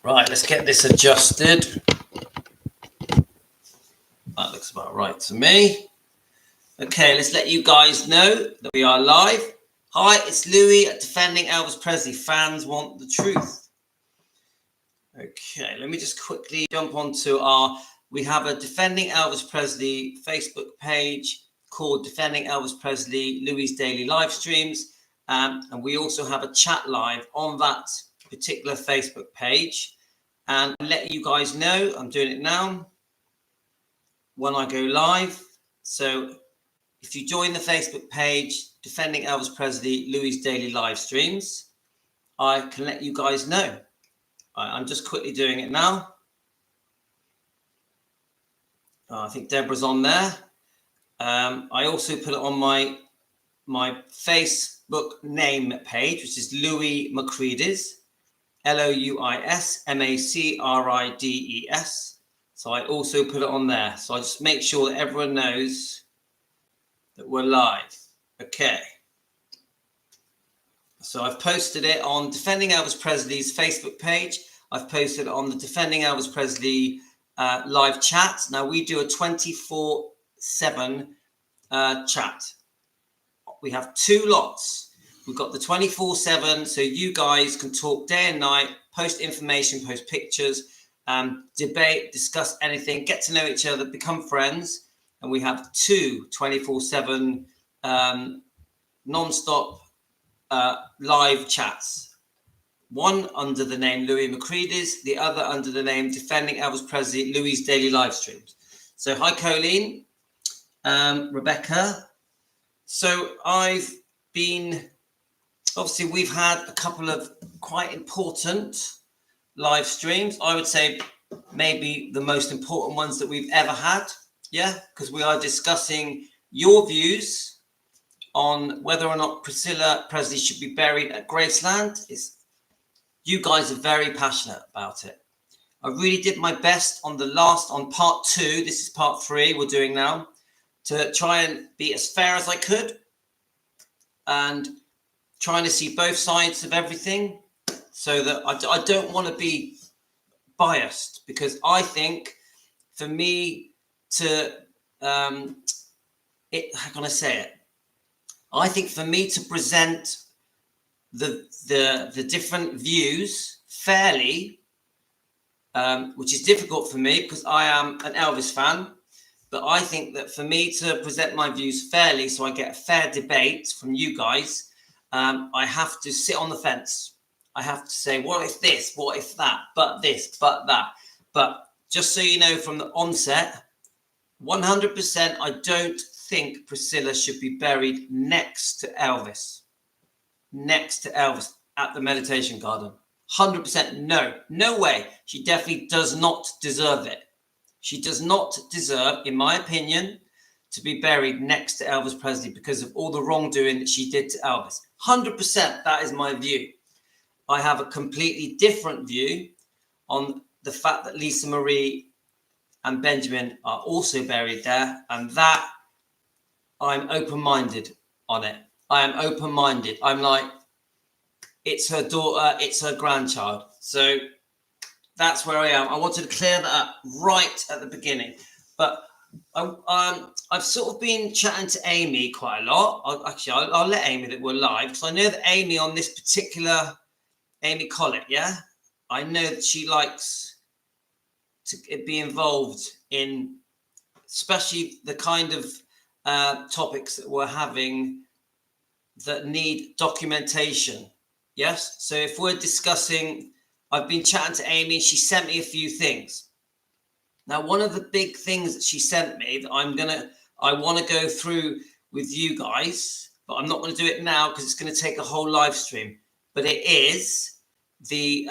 Right, let's get this adjusted. That looks about right to me. Okay, let's let you guys know that we are live. Hi, it's Louis at Defending Elvis Presley. Fans want the truth. Okay, let me just quickly jump onto we have a Defending Elvis Presley Facebook page called Defending Elvis Presley Louis Daily Live Streams. And we also have a chat live on that particular Facebook page. And let you guys know, I'm doing it now when I go live. So if you join the Facebook page, Defending Elvis Presley Louis Daily Live Streams, I can let you guys know. I'm just quickly doing it now. I think Deborah's on there. I also put it on my Facebook name page, which is Louis Macreades, LOUIS MACRIDES. So I also put it on there. So I just make sure that everyone knows that we're live. Okay. So I've posted it on Defending Elvis Presley's Facebook page. I've posted it on the Defending Elvis Presley live chat. Now we do a 24/7 chat. We have two lots. We've got the 24/7, so you guys can talk day and night, post information, post pictures, debate, discuss anything, get to know each other, become friends. And we have two 24/7 non-stop live chats. One under the name Louis Macreades, the other under the name Defending Elvis Presley Louis Daily Live Streams. So hi Colleen, Rebecca. So I've been, obviously we've had a couple of quite important live streams. I would say maybe the most important ones that we've ever had. Yeah, because we are discussing your views on whether or not Priscilla Presley should be buried at Graceland. You guys are very passionate about it. I really did my best on part 2. This is part 3 we're doing now, to try and be as fair as I could and trying to see both sides of everything, so that I don't want to be biased, because I think for me to how can I say it? I think for me to present the different views fairly, which is difficult for me because I am an Elvis fan, but I think that for me to present my views fairly, so I get a fair debate from you guys, I have to sit on the fence. I have to say, what if this, what if that, but this, but that. But just so you know from the onset, 100%, I don't think Priscilla should be buried next to Elvis. Next to Elvis at the Meditation Garden. 100% no way. She definitely does not deserve it. She does not deserve, in my opinion, to be buried next to Elvis Presley because of all the wrongdoing that she did to Elvis. 100%, that is my view. I have a completely different view on the fact that Lisa Marie and Benjamin are also buried there, and that I'm open-minded on it. I am open-minded. I'm like, it's her daughter, it's her grandchild. So that's where I am. I wanted to clear that up right at the beginning. But I've sort of been chatting to Amy quite a lot. I'll let Amy that we're live, because I know that Amy on this particular, Amy Collett, yeah? I know that she likes to be involved in, especially the kind of topics that we're having that need documentation. Yes. So if we're discussing, I've been chatting to Amy, she sent me a few things. Now, one of the big things that she sent me that I want to go through with you guys, but I'm not going to do it now because it's going to take a whole live stream. But it is the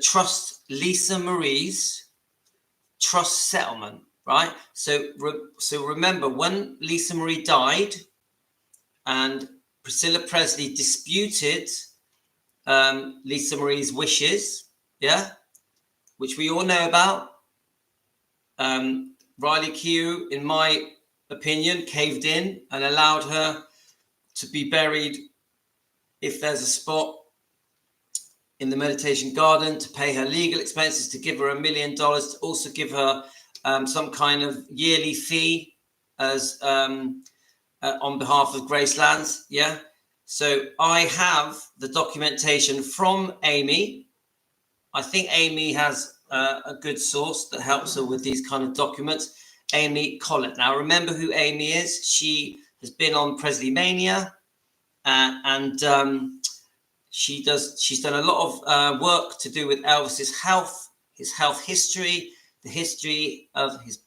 trust, Lisa Marie's trust settlement, right? So remember when Lisa Marie died and Priscilla Presley disputed Lisa Marie's wishes, yeah, which we all know about. Riley Keough, in my opinion, caved in and allowed her to be buried if there's a spot in the meditation garden, to pay her legal expenses, to give her $1 million, to also give her some kind of yearly fee as on behalf of Gracelands. Yeah. So I have the documentation from Amy. I think Amy has a good source that helps her with these kind of documents. Amy Collett. Now, remember who Amy is. She has been on Presley Mania, and she's done a lot of work to do with Elvis's health, his health history, the history of his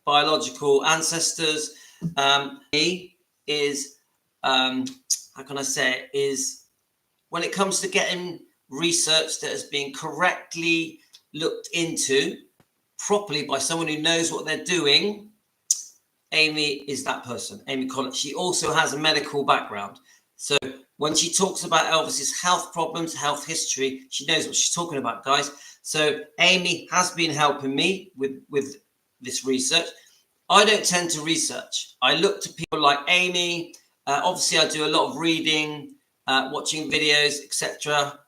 biological ancestors. He is, how can I say it, is when it comes to getting research that has been correctly looked into properly by someone who knows what they're doing, Amy is that person, Amy Collins. She also has a medical background. So when she talks about Elvis's health problems, health history, she knows what she's talking about, guys. So Amy has been helping me with this research. I don't tend to research. I look to people like Amy. Obviously, I do a lot of reading, watching videos, etc.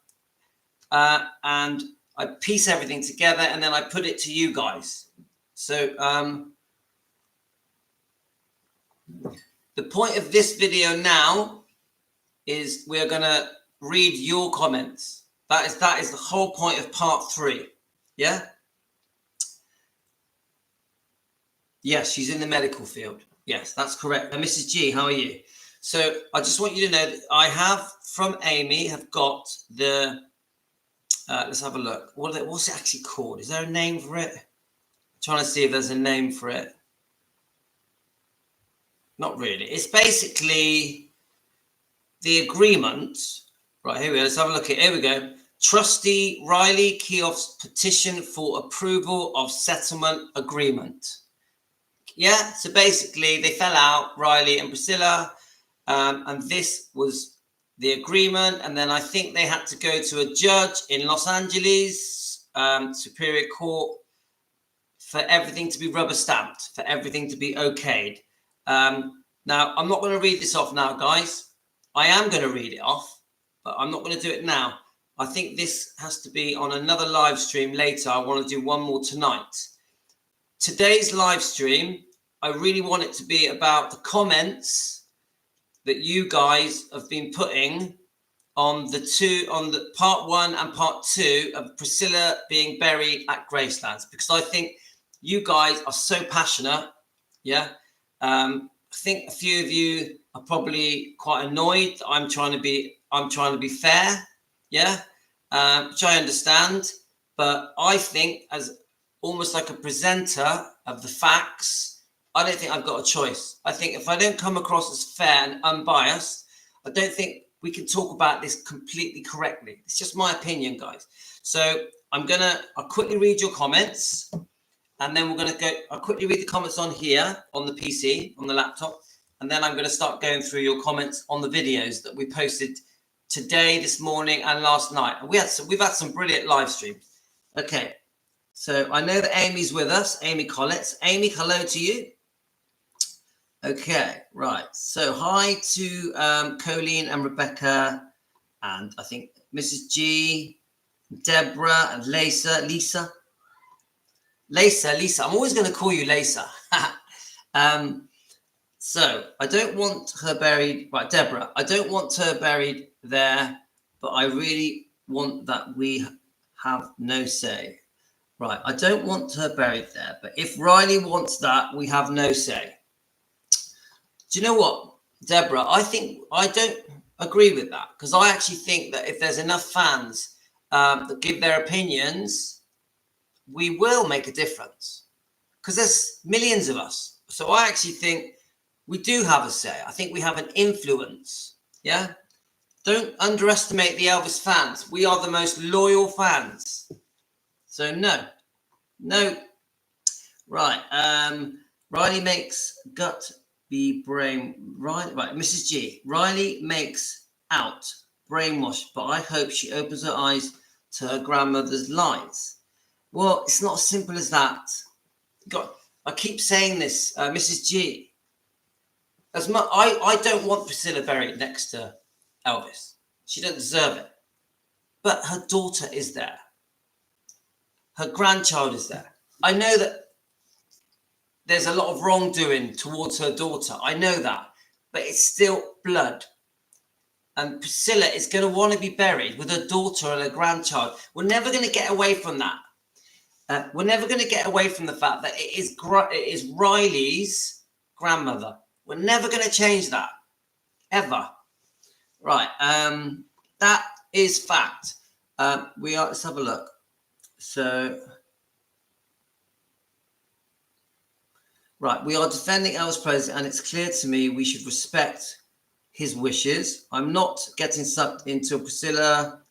And I piece everything together and then I put it to you guys. So the point of this video now is we're going to read your comments. That is the whole point of part 3. Yeah? Yes, she's in the medical field. Yes, that's correct. And Mrs. G, how are you? So I just want you to know that I have, from Amy, have got the, let's have a look. What's it actually called? Is there a name for it? I'm trying to see if there's a name for it. Not really. It's basically the agreement. Right, here we go. Let's have a look at it. Here we go. Trustee Riley Keoph's petition for approval of settlement agreement. Yeah, so basically they fell out, Riley and Priscilla, and this was the agreement. And then I think they had to go to a judge in Los Angeles, Superior Court, for everything to be rubber stamped, for everything to be okayed. Now, I'm not going to read this off now, guys. I am going to read it off, but I'm not going to do it now. I think this has to be on another live stream later. I want to do one more tonight. Today's live stream, I really want it to be about the comments that you guys have been putting on the part 1 and part 2 of Priscilla being buried at Gracelands, because I think you guys are so passionate. Yeah. I think a few of you are probably quite annoyed that I'm trying to be fair. Yeah. Which I understand, but I think as almost like a presenter of the facts, I don't think I've got a choice. I think if I don't come across as fair and unbiased, I don't think we can talk about this completely correctly. It's just my opinion, guys. So I'll quickly read your comments, and then I'll quickly read the comments on here, on the PC, on the laptop, and then I'm going to start going through your comments on the videos that we posted today, this morning, and last night. And we've had some brilliant live streams. Okay. So I know that Amy's with us, Amy Collins. Amy, hello to you. Okay, right. So hi to Colleen and Rebecca, and I think Mrs. G, Deborah, and Lisa. I'm always going to call you Lisa. So I don't want her buried, right, Deborah, I don't want her buried there, but I really want that we have no say. Right, I don't want her buried there, but if Riley wants that, we have no say. Do you know what, Deborah? I don't agree with that, because I actually think that if there's enough fans that give their opinions, we will make a difference, because there's millions of us. So I actually think we do have a say. I think we have an influence. Yeah. Don't underestimate the Elvis fans. We are the most loyal fans. So no. Right. Riley makes gut be brain. Right. Mrs. G. Riley makes out brainwash, but I hope she opens her eyes to her grandmother's lies. Well, it's not as simple as that. I keep saying this, Mrs. G. I don't want Priscilla buried next to Elvis. She doesn't deserve it. but her daughter is there. Her grandchild is there. I know that there's a lot of wrongdoing towards her daughter. I know that, but it's still blood. And Priscilla is going to want to be buried with her daughter and her grandchild. We're never going to get away from that. We're never going to get away from the fact that it is Riley's grandmother. We're never going to change that, ever. Right, that is fact. Let's have a look. So, right, we are defending Elvis Presley, and it's clear to me we should respect his wishes. I'm not getting sucked into Priscilla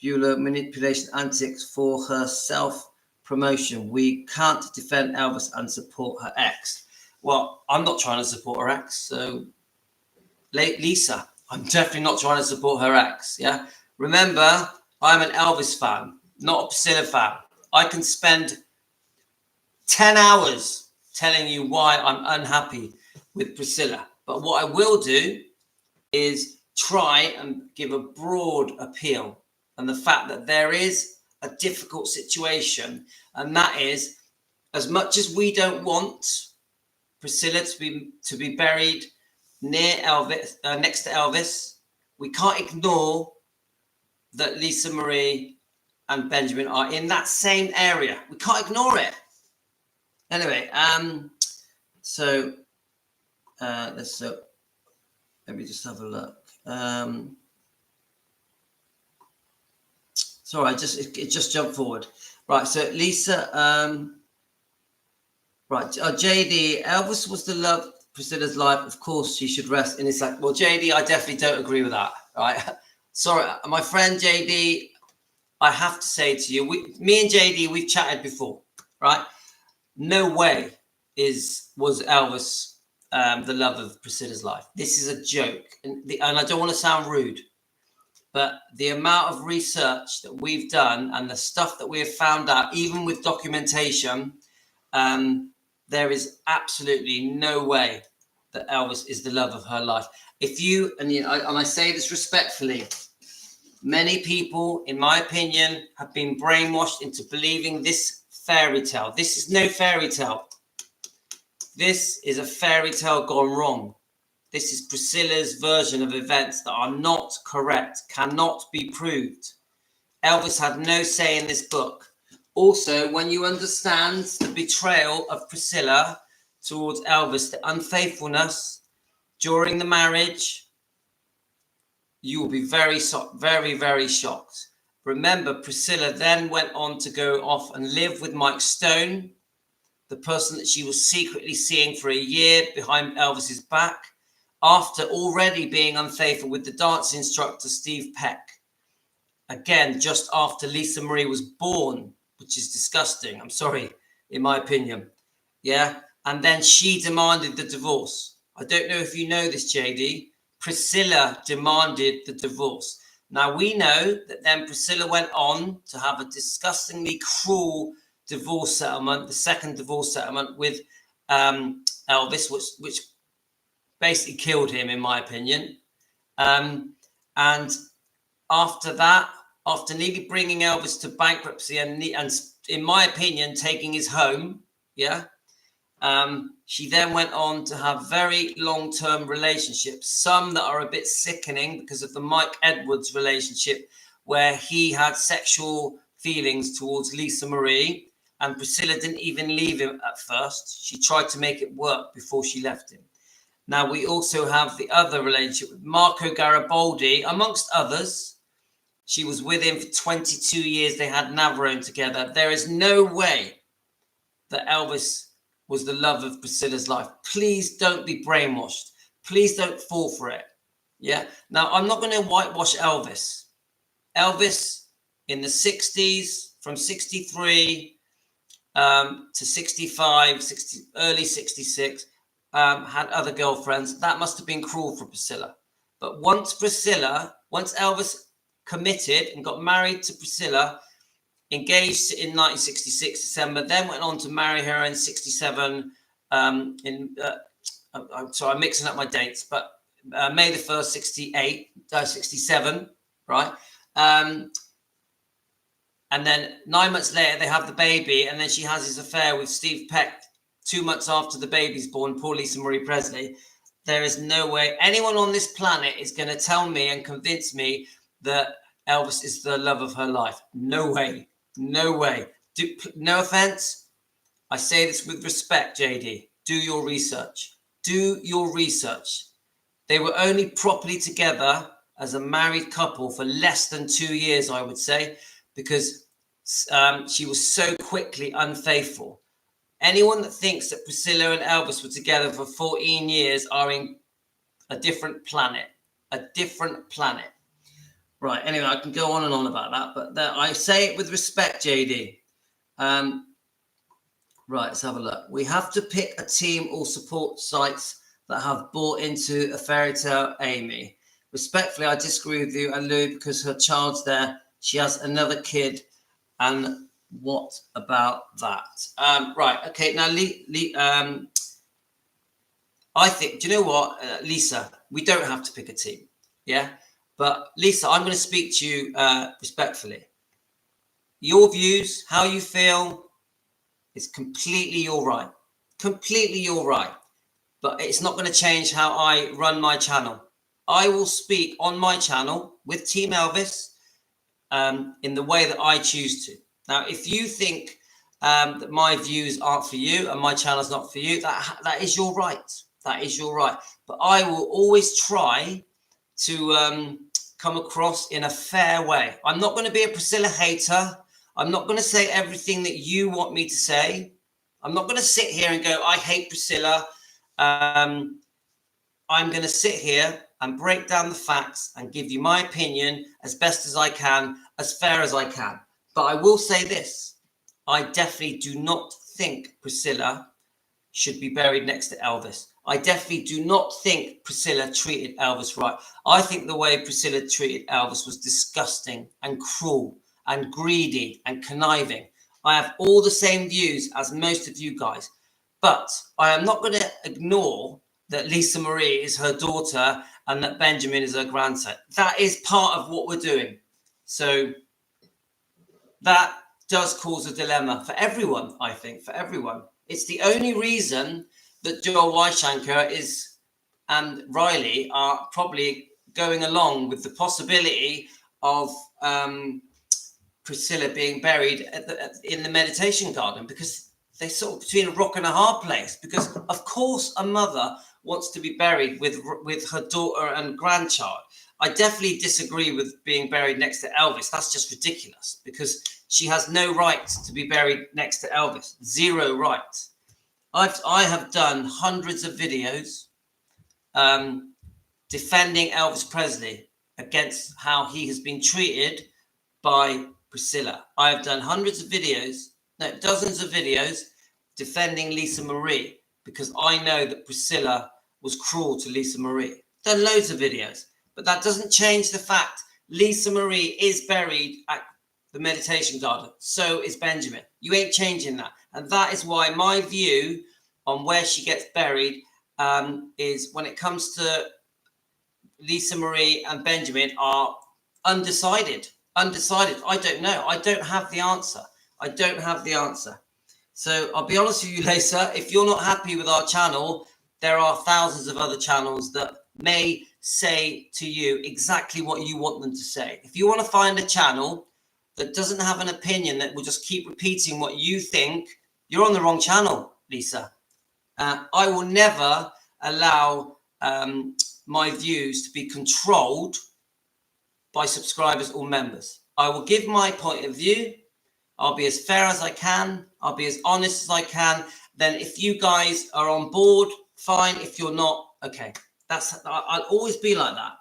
Bueller manipulation antics for her self-promotion. We can't defend Elvis and support her ex. Well, I'm not trying to support her ex, so Lisa, I'm definitely not trying to support her ex, yeah? Remember, I'm an Elvis fan, not a Priscilla fan. I can spend 10 hours telling you why I'm unhappy with Priscilla. But what I will do is try and give a broad appeal, and the fact that there is a difficult situation, and that is, as much as we don't want Priscilla to be buried near Elvis, next to Elvis, we can't ignore that Lisa Marie and Benjamin are in that same area. We can't ignore it. Anyway, so let me just have a look. Sorry, it just jumped forward. Right, so Lisa, right, JD, Elvis was the love of Priscilla's life. Of course, she should rest in his sack. Well, JD, I definitely don't agree with that. Right, sorry, my friend JD, I have to say to you, me and JD, we've chatted before, right? No way was Elvis the love of Priscilla's life. This is a joke, and I don't want to sound rude, but the amount of research that we've done and the stuff that we have found out, even with documentation, there is absolutely no way that Elvis is the love of her life. And I say this respectfully, many people, in my opinion, have been brainwashed into believing this fairy tale. This is no fairy tale. This is a fairy tale gone wrong. This is Priscilla's version of events that are not correct, cannot be proved. Elvis had no say in this book. Also, when you understand the betrayal of Priscilla towards Elvis, the unfaithfulness during the marriage, you will be very, very shocked. Remember, Priscilla then went on to go off and live with Mike Stone, the person that she was secretly seeing for a year behind Elvis's back, after already being unfaithful with the dance instructor, Steve Peck. Again, just after Lisa Marie was born, which is disgusting. I'm sorry, in my opinion. Yeah. And then she demanded the divorce. I don't know if you know this, JD. Priscilla demanded the divorce. Now, we know that then Priscilla went on to have a disgustingly cruel divorce settlement, the second divorce settlement with Elvis, which basically killed him, in my opinion. And after that, after nearly bringing Elvis to bankruptcy and in my opinion, taking his home, yeah, she then went on to have very long-term relationships, some that are a bit sickening because of the Mike Edwards relationship, where he had sexual feelings towards Lisa Marie, and Priscilla didn't even leave him at first. She tried to make it work before she left him. Now, we also have the other relationship with Marco Garibaldi, amongst others. She was with him for 22 years. They had Navarone together. There is no way that Elvis was the love of Priscilla's life. Please don't be brainwashed. Please don't fall for it. Yeah. Now, I'm not going to whitewash Elvis. Elvis in the 60s, from 63 to 65, early 66, had other girlfriends. That must have been cruel for Priscilla. But once Elvis committed and got married to Priscilla, engaged in 1966 December, then went on to marry her in 67. I'm mixing up my dates, but May the 1st, 67, right? And then 9 months later, they have the baby, and then she has his affair with Steve Peck 2 months after the baby's born, poor Lisa Marie Presley. There is no way anyone on this planet is going to tell me and convince me that Elvis is the love of her life. No way. No way. No offense. I say this with respect, JD. Do your research. Do your research. They were only properly together as a married couple for less than 2 years, I would say, because she was so quickly unfaithful. Anyone that thinks that Priscilla and Elvis were together for 14 years are in a different planet. A different planet. Right, anyway, I can go on and on about that, but I say it with respect, JD. Right, let's have a look. We have to pick a team or support sites that have bought into a fairy tale, Amy. Respectfully, I disagree with you and Lou because her child's there. She has another kid. And what about that? Right, okay. Now, I think, do you know what, Lisa? We don't have to pick a team, yeah? But, Lisa, I'm going to speak to you respectfully. Your views, how you feel, is completely your right. Completely your right. But it's not going to change how I run my channel. I will speak on my channel with Team Elvis in the way that I choose to. Now, if you think that my views aren't for you and my channel's not for you, that is your right. That is your right. But I will always try to come across in a fair way. I'm not going to be a Priscilla hater. I'm not going to say everything that you want me to say. I'm not going to sit here and go, I hate Priscilla. I'm going to sit here and break down the facts and give you my opinion as best as I can, as fair as I can. But I will say this. I definitely do not think Priscilla should be buried next to Elvis. I definitely do not think Priscilla treated Elvis right. I think the way Priscilla treated Elvis was disgusting and cruel and greedy and conniving. I have all the same views as most of you guys. But I am not going to ignore that Lisa Marie is her daughter and that Benjamin is her grandson. That is part of what we're doing. So that does cause a dilemma for everyone, I think, for everyone. It's the only reason that Joel Weishankar and Riley are probably going along with the possibility of Priscilla being buried in the meditation garden, because they're sort of between a rock and a hard place. Because, of course, a mother wants to be buried with her daughter and grandchild. I definitely disagree with being buried next to Elvis. That's just ridiculous, because she has no right to be buried next to Elvis. Zero right. I have done hundreds of videos defending Elvis Presley against how he has been treated by Priscilla. I have done hundreds of videos, no, dozens of videos defending Lisa Marie, because I know that Priscilla was cruel to Lisa Marie. Done loads of videos, but that doesn't change the fact Lisa Marie is buried at the meditation garden. So is Benjamin. You ain't changing that. And that is why my view on where she gets buried is, when it comes to Lisa Marie and Benjamin, are undecided. Undecided. I don't know. I don't have the answer. I don't have the answer. So I'll be honest with you, Lisa, if you're not happy with our channel, there are thousands of other channels that may say to you exactly what you want them to say. If you want to find a channel that doesn't have an opinion, that will just keep repeating what you think, you're on the wrong channel, Lisa. I will never allow my views to be controlled by subscribers or members. I will give my point of view. I'll be as fair as I can. I'll be as honest as I can. Then if you guys are on board, fine. If you're not, okay. I'll always be like that.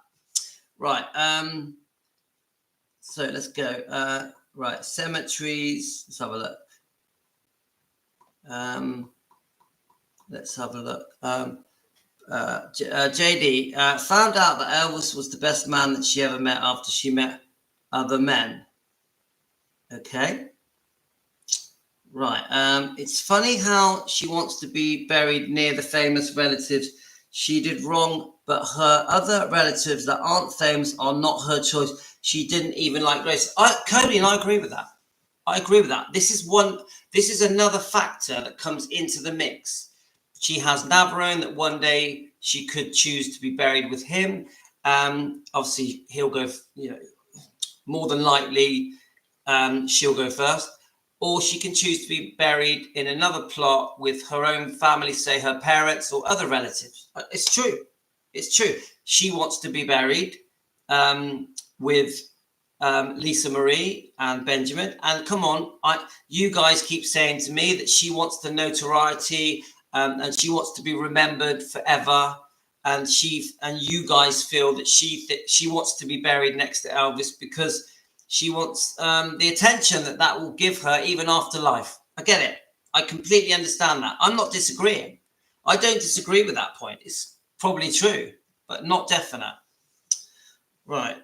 Right. So let's go. Right. Cemeteries. Let's have a look. Let's have a look. JD found out that Elvis was the best man that she ever met after she met other men. Okay. Right. It's funny how she wants to be buried near the famous relatives. She did wrong, but her other relatives that aren't famous are not her choice. She didn't even like Grace. Cody, and I agree with that. I agree with that. This is another factor that comes into the mix. She has Navarone that one day she could choose to be buried with him. Obviously, he'll go, more than likely, she'll go first. Or she can choose to be buried in another plot with her own family, say her parents or other relatives. It's true. It's true. She wants to be buried with Lisa Marie and Benjamin. And come on, you guys keep saying to me that she wants the notoriety and she wants to be remembered forever. And you guys feel that she wants to be buried next to Elvis because she wants the attention that will give her even after life. I get it. I completely understand that. I'm not disagreeing. I don't disagree with that point. It's probably true, but not definite. Right.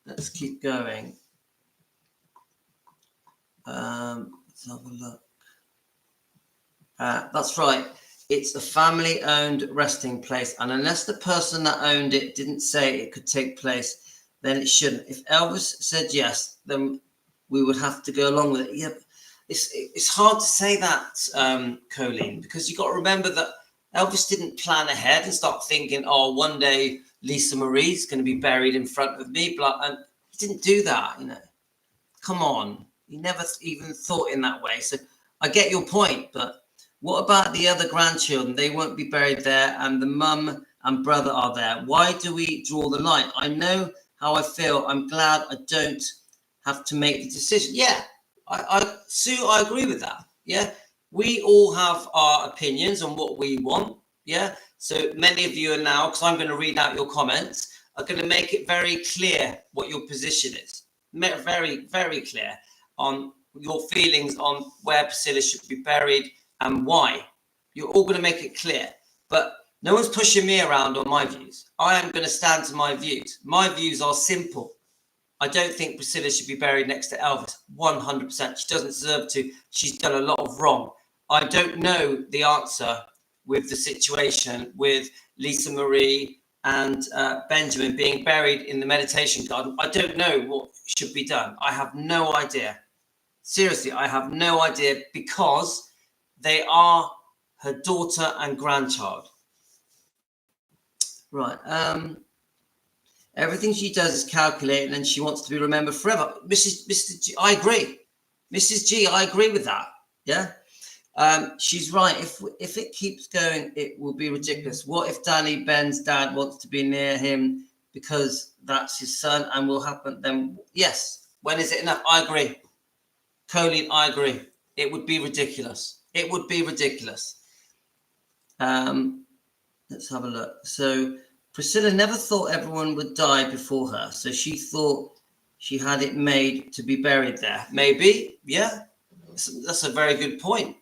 Let's keep going. Let's have a look. That's right. It's a family-owned resting place, and unless the person that owned it didn't say it could take place, then it shouldn't. If Elvis said yes, then we would have to go along with it. Yeah, it's hard to say that, Colleen, because you got to remember that Elvis didn't plan ahead and start thinking, oh, one day Lisa Marie's going to be buried in front of me. And he didn't do that, Come on. He never even thought in that way. So I get your point, but what about the other grandchildren? They won't be buried there, and the mum and brother are there. Why do we draw the line? I know how I feel. I'm glad I don't have to make the decision. Yeah, Sue, I agree with that. Yeah, we all have our opinions on what we want. Yeah, so many of you are now, because I'm going to read out your comments, are going to make it very clear what your position is. Very, very clear on your feelings on where Priscilla should be buried and why. You're all going to make it clear. But no one's pushing me around on my views. I am going to stand to my views. My views are simple. I don't think Priscilla should be buried next to Elvis. 100%. She doesn't deserve to. She's done a lot of wrong. I don't know the answer with the situation with Lisa Marie and Benjamin being buried in the meditation garden. I don't know what should be done. I have no idea. Seriously, I have no idea because they are her daughter and grandchild. Right. Everything she does is calculated and she wants to be remembered forever. Mr. G, I agree. Mrs. G, I agree with that. Yeah. She's right. If it keeps going, it will be ridiculous. What if Danny, Ben's dad, wants to be near him because that's his son and will happen? Then yes. When is it enough? I agree. Colleen, I agree. It would be ridiculous. It would be ridiculous. Let's have a look. So Priscilla never thought everyone would die before her. So she thought she had it made to be buried there. Maybe. Yeah. That's a very good point.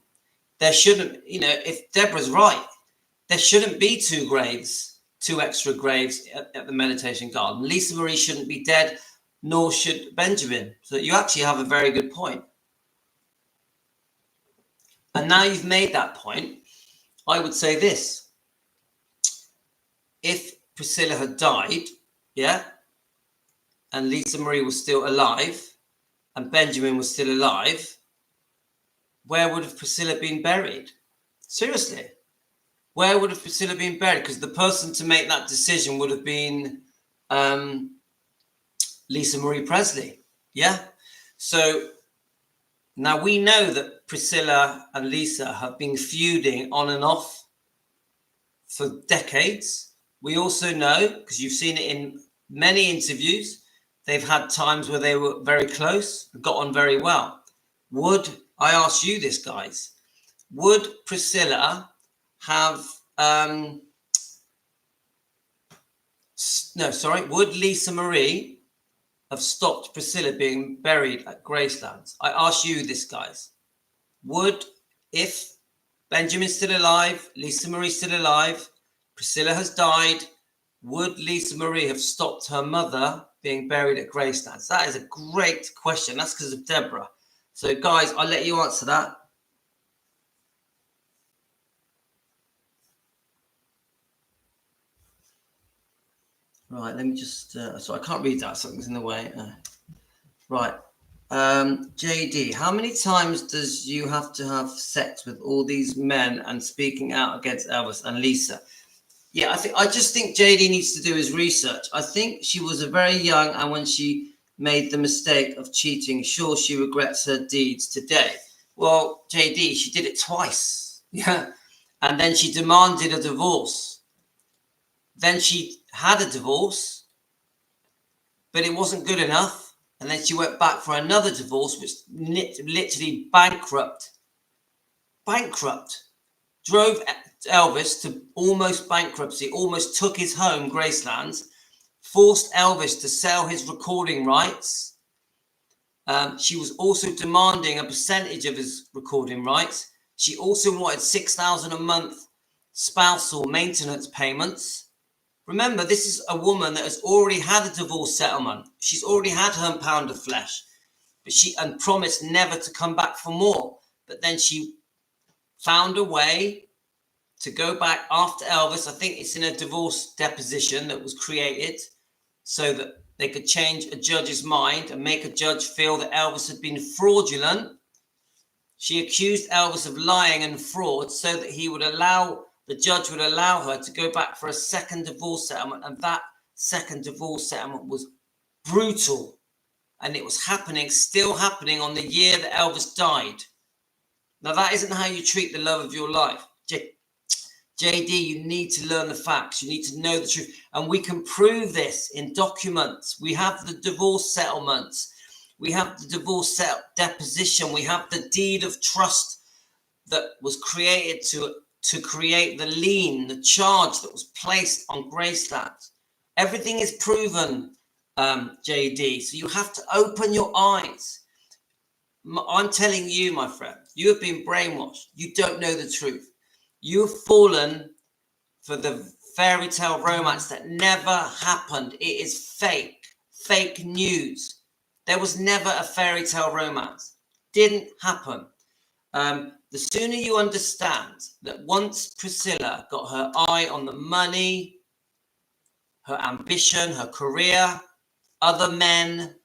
There shouldn't, if Deborah's right, there shouldn't be two extra graves at the meditation garden. Lisa Marie shouldn't be dead, nor should Benjamin. So you actually have a very good point. And now you've made that point, I would say this. If Priscilla had died, yeah, and Lisa Marie was still alive, and Benjamin was still alive, where would have Priscilla been buried? Seriously, where would have Priscilla been buried? Because the person to make that decision would have been Lisa Marie Presley, yeah? So now we know that Priscilla and Lisa have been feuding on and off for decades. We also know, because you've seen it in many interviews, they've had times where they were very close, got on very well. I ask you this, guys, would Priscilla have, would Lisa Marie have stopped Priscilla being buried at Graceland? I ask you this, guys. If Benjamin's still alive, Lisa Marie's still alive, Priscilla has died, would Lisa Marie have stopped her mother being buried at Graceland? That is a great question. That's because of Deborah. So, guys, I'll let you answer that. Right, let me just... so I can't read that. Something's in the way. Right. JD, how many times does you have to have sex with all these men and speaking out against Elvis and Lisa? Yeah, I just think JD needs to do his research. I think she was a very young, and when she made the mistake of cheating, sure, she regrets her deeds today. Well, JD, she did it twice. Yeah. And then she demanded a divorce. Then she had a divorce, but it wasn't good enough. And then she went back for another divorce, which literally bankrupt, drove Elvis to almost bankruptcy, almost took his home, Graceland, forced Elvis to sell his recording rights. She was also demanding a percentage of his recording rights. She also wanted $6,000 a month spousal maintenance payments. Remember, this is a woman that has already had a divorce settlement. She's already had her pound of flesh, but she promised never to come back for more. But then she found a way to go back after Elvis. I think it's in a divorce deposition that was created so that they could change a judge's mind and make a judge feel that Elvis had been fraudulent. She accused Elvis of lying and fraud so that the judge would allow her to go back for a second divorce settlement. And that second divorce settlement was brutal. And it was still happening on the year that Elvis died. Now, that isn't how you treat the love of your life. JD, you need to learn the facts. You need to know the truth. And we can prove this in documents. We have the divorce settlements. We have the divorce deposition. We have the deed of trust that was created to create the lien, the charge that was placed on Graceland. Everything is proven, JD. So you have to open your eyes. I'm telling you, my friend, you have been brainwashed. You don't know the truth. You've fallen for the fairy tale romance that never happened. It is fake news. There was never a fairy tale romance. Didn't happen. The sooner you understand that once Priscilla got her eye on the money, her ambition, her career, other men,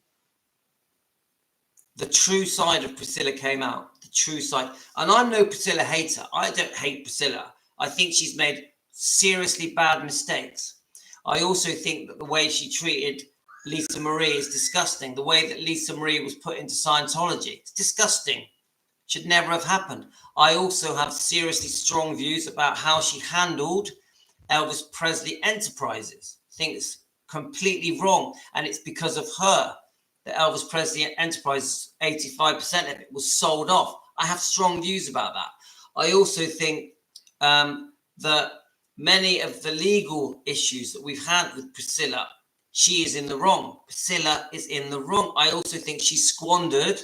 the true side of Priscilla came out. The true side. And I'm no Priscilla hater. I don't hate Priscilla. I think she's made seriously bad mistakes. I also think that the way she treated Lisa Marie is disgusting. The way that Lisa Marie was put into Scientology, it's disgusting. Should never have happened. I also have seriously strong views about how she handled Elvis Presley Enterprises. I think it's completely wrong. And it's because of her that Elvis Presley Enterprises, 85% of it was sold off. I have strong views about that. I also think that many of the legal issues that we've had with Priscilla, she is in the wrong. Priscilla is in the wrong. I also think she squandered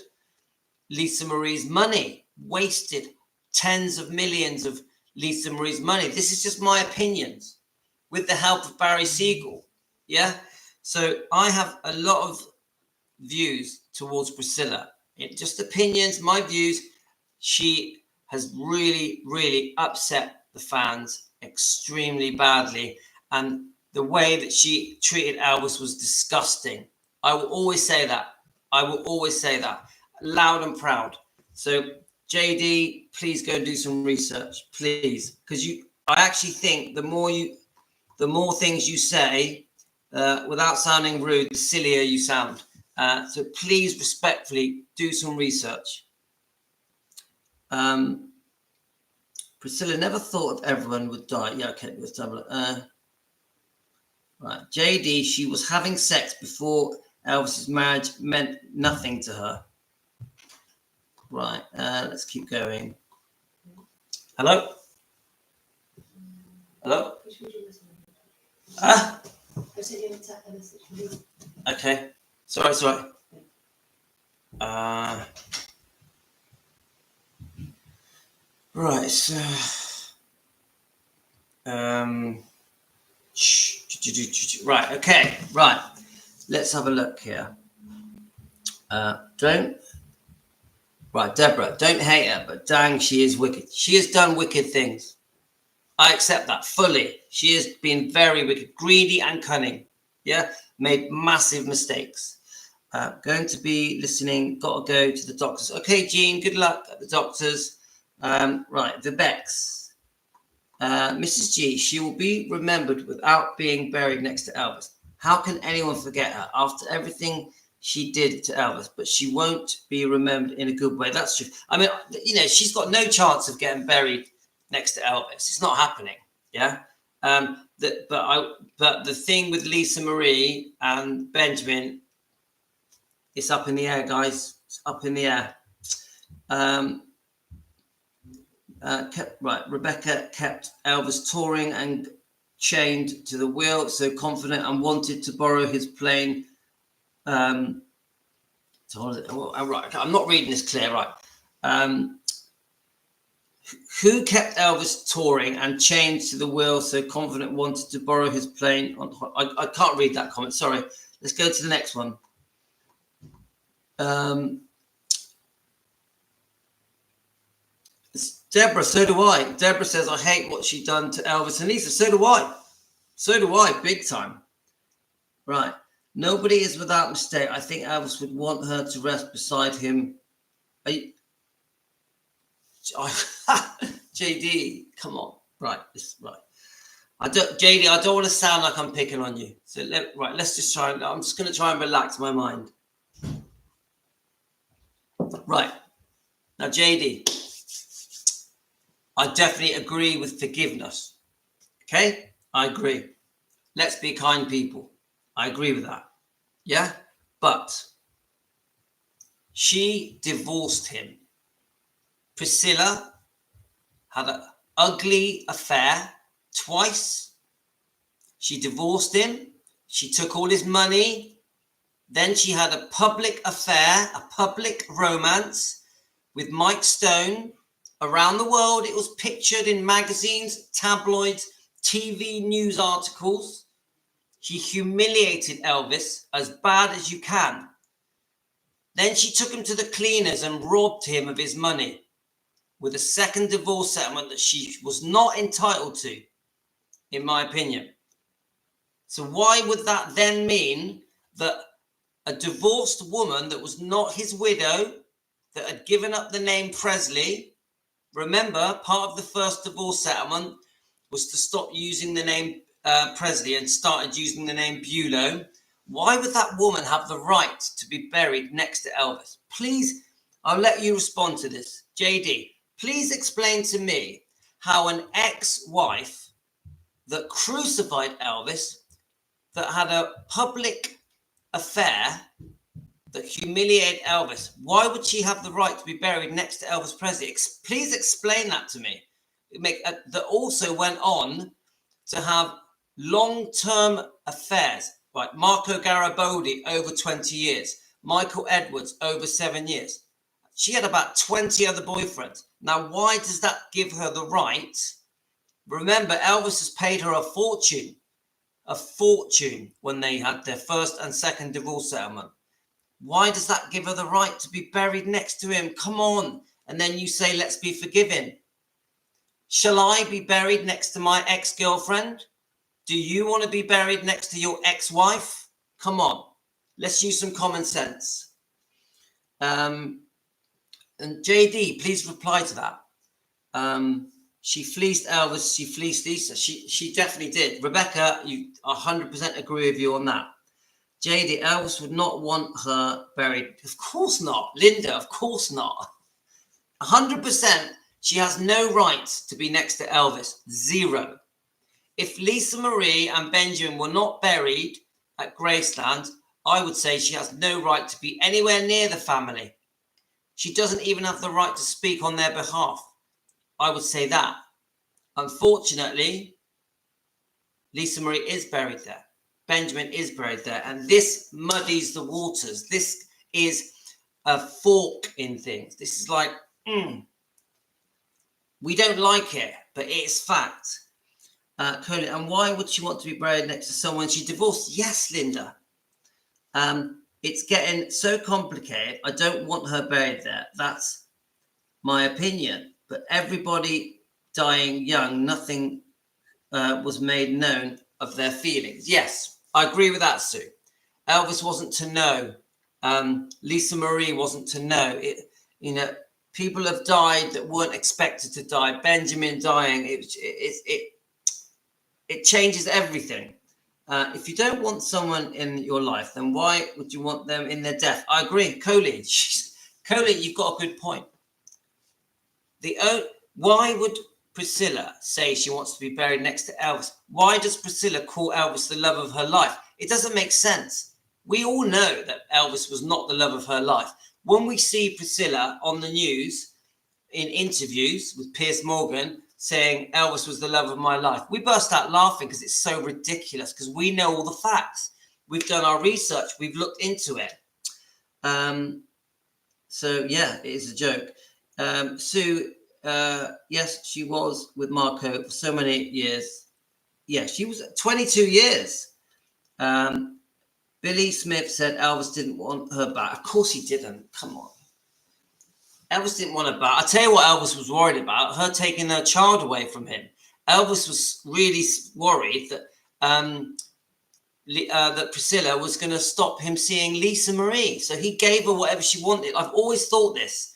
Lisa Marie's money, wasted tens of millions of Lisa Marie's money. This is just my opinions with the help of Barry Siegel. Yeah. So I have a lot of views towards Priscilla. Just opinions, my views. She has really, really upset the fans extremely badly. And the way that she treated Elvis was disgusting. I will always say that. I will always say that. Loud and proud. So JD, please go and do some research, please, because I actually think the more things you say, without sounding rude, the sillier you sound. So please respectfully do some research. Priscilla never thought everyone would die. Yeah, okay, let's have a look. Right, JD, she was having sex before Elvis's marriage meant nothing to her. Right, let's keep going. Hello? Hello? Okay. Sorry. Right, so right, okay, right. Let's have a look here. Deborah, don't hate her, but dang, she is wicked. She has done wicked things. I accept that fully. She has been very wicked, greedy and cunning. Yeah, made massive mistakes. Going to be listening. Got to go to the doctors. Okay, Jean. Good luck at the doctors. Right, the Becks. Mrs. G. She will be remembered without being buried next to Elvis. How can anyone forget her after everything she did to Elvis? But she won't be remembered in a good way. That's true. I mean, she's got no chance of getting buried next to Elvis. It's not happening. Yeah. But the thing with Lisa Marie and Benjamin, it's up in the air, guys. It's up in the air. Rebecca kept Elvis touring and chained to the wheel, so confident and wanted to borrow his plane. Right, I'm not reading this clear, right? Who kept Elvis touring and chained to the wheel, so confident wanted to borrow his plane? I can't read that comment, sorry. Let's go to the next one. Deborah, so do I. Deborah says, I hate what she done to Elvis and Lisa. So do I. So do I, big time. Right. Nobody is without mistake. I think Elvis would want her to rest beside him. JD, come on. Right. JD, I don't want to sound like I'm picking on you. So let's just try. I'm just going to try and relax my mind. Right. Now, JD, I definitely agree with forgiveness. Okay? I agree. Let's be kind people. I agree with that. Yeah? But she divorced him. Priscilla had an ugly affair twice. She divorced him. She took all his money. Then she had a public affair, a public romance with Mike Stone. Around the world, it was pictured in magazines, tabloids, TV news articles. She humiliated Elvis as bad as you can. Then she took him to the cleaners and robbed him of his money with a second divorce settlement that she was not entitled to, in my opinion. So why would that then mean that a divorced woman that was not his widow, that had given up the name Presley, remember, part of the first divorce settlement was to stop using the name Presley and started using the name Bulow. Why would that woman have the right to be buried next to Elvis? Please, I'll let you respond to this. JD, please explain to me how an ex-wife that crucified Elvis, that had a public affair, that humiliated Elvis, why would she have the right to be buried next to Elvis Presley? Please explain that to me. That also went on to have long-term affairs, like Marco Garibaldi over 20 years, Michael Edwards over 7 years. She had about 20 other boyfriends. Now, why does that give her the right? Remember, Elvis has paid her a fortune when they had their first and second divorce settlement. Why does that give her the right to be buried next to him? Come on. And then you say, let's be forgiving. Shall I be buried next to my ex-girlfriend? Do you want to be buried next to your ex-wife? Come on. Let's use some common sense. And JD, please reply to that. She fleeced Elvis. She fleeced Lisa. She definitely did. Rebecca, you 100% agree with you on that. JD, Elvis would not want her buried. Of course not. Linda, of course not. 100%. She has no right to be next to Elvis. Zero. If Lisa Marie and Benjamin were not buried at Graceland, I would say she has no right to be anywhere near the family. She doesn't even have the right to speak on their behalf. I would say that. Unfortunately, Lisa Marie is buried there. Benjamin is buried there. And this muddies the waters. This is a fork in things. This is like, we don't like it, but it is fact. Colin, and why would she want to be buried next to someone she divorced? Yes, Linda. It's getting so complicated. I don't want her buried there. That's my opinion. But everybody dying young, nothing was made known of their feelings. Yes, I agree with that, Sue. Elvis wasn't to know Lisa Marie wasn't to know. People have died that weren't expected to die. Benjamin dying, it changes everything. If you don't want someone in your life, then why would you want them in their death? I agree. Coley, you've got a good point. Why would Priscilla say she wants to be buried next to Elvis? Why does Priscilla call Elvis the love of her life? It doesn't make sense. We all know that Elvis was not the love of her life. When we see Priscilla on the news in interviews with Piers Morgan saying Elvis was the love of my life, we burst out laughing because it's so ridiculous, because we know all the facts. We've done our research. We've looked into it. So, yeah, it is a joke. Sue, yes, she was with Marco for so many years. Yeah, she was 22 years. Billy Smith said Elvis didn't want her back. Of course he didn't. Come on. Elvis didn't want her back. I'll tell you what Elvis was worried about, her taking her child away from him. Elvis was really worried that that Priscilla was going to stop him seeing Lisa Marie. So he gave her whatever she wanted. I've always thought this.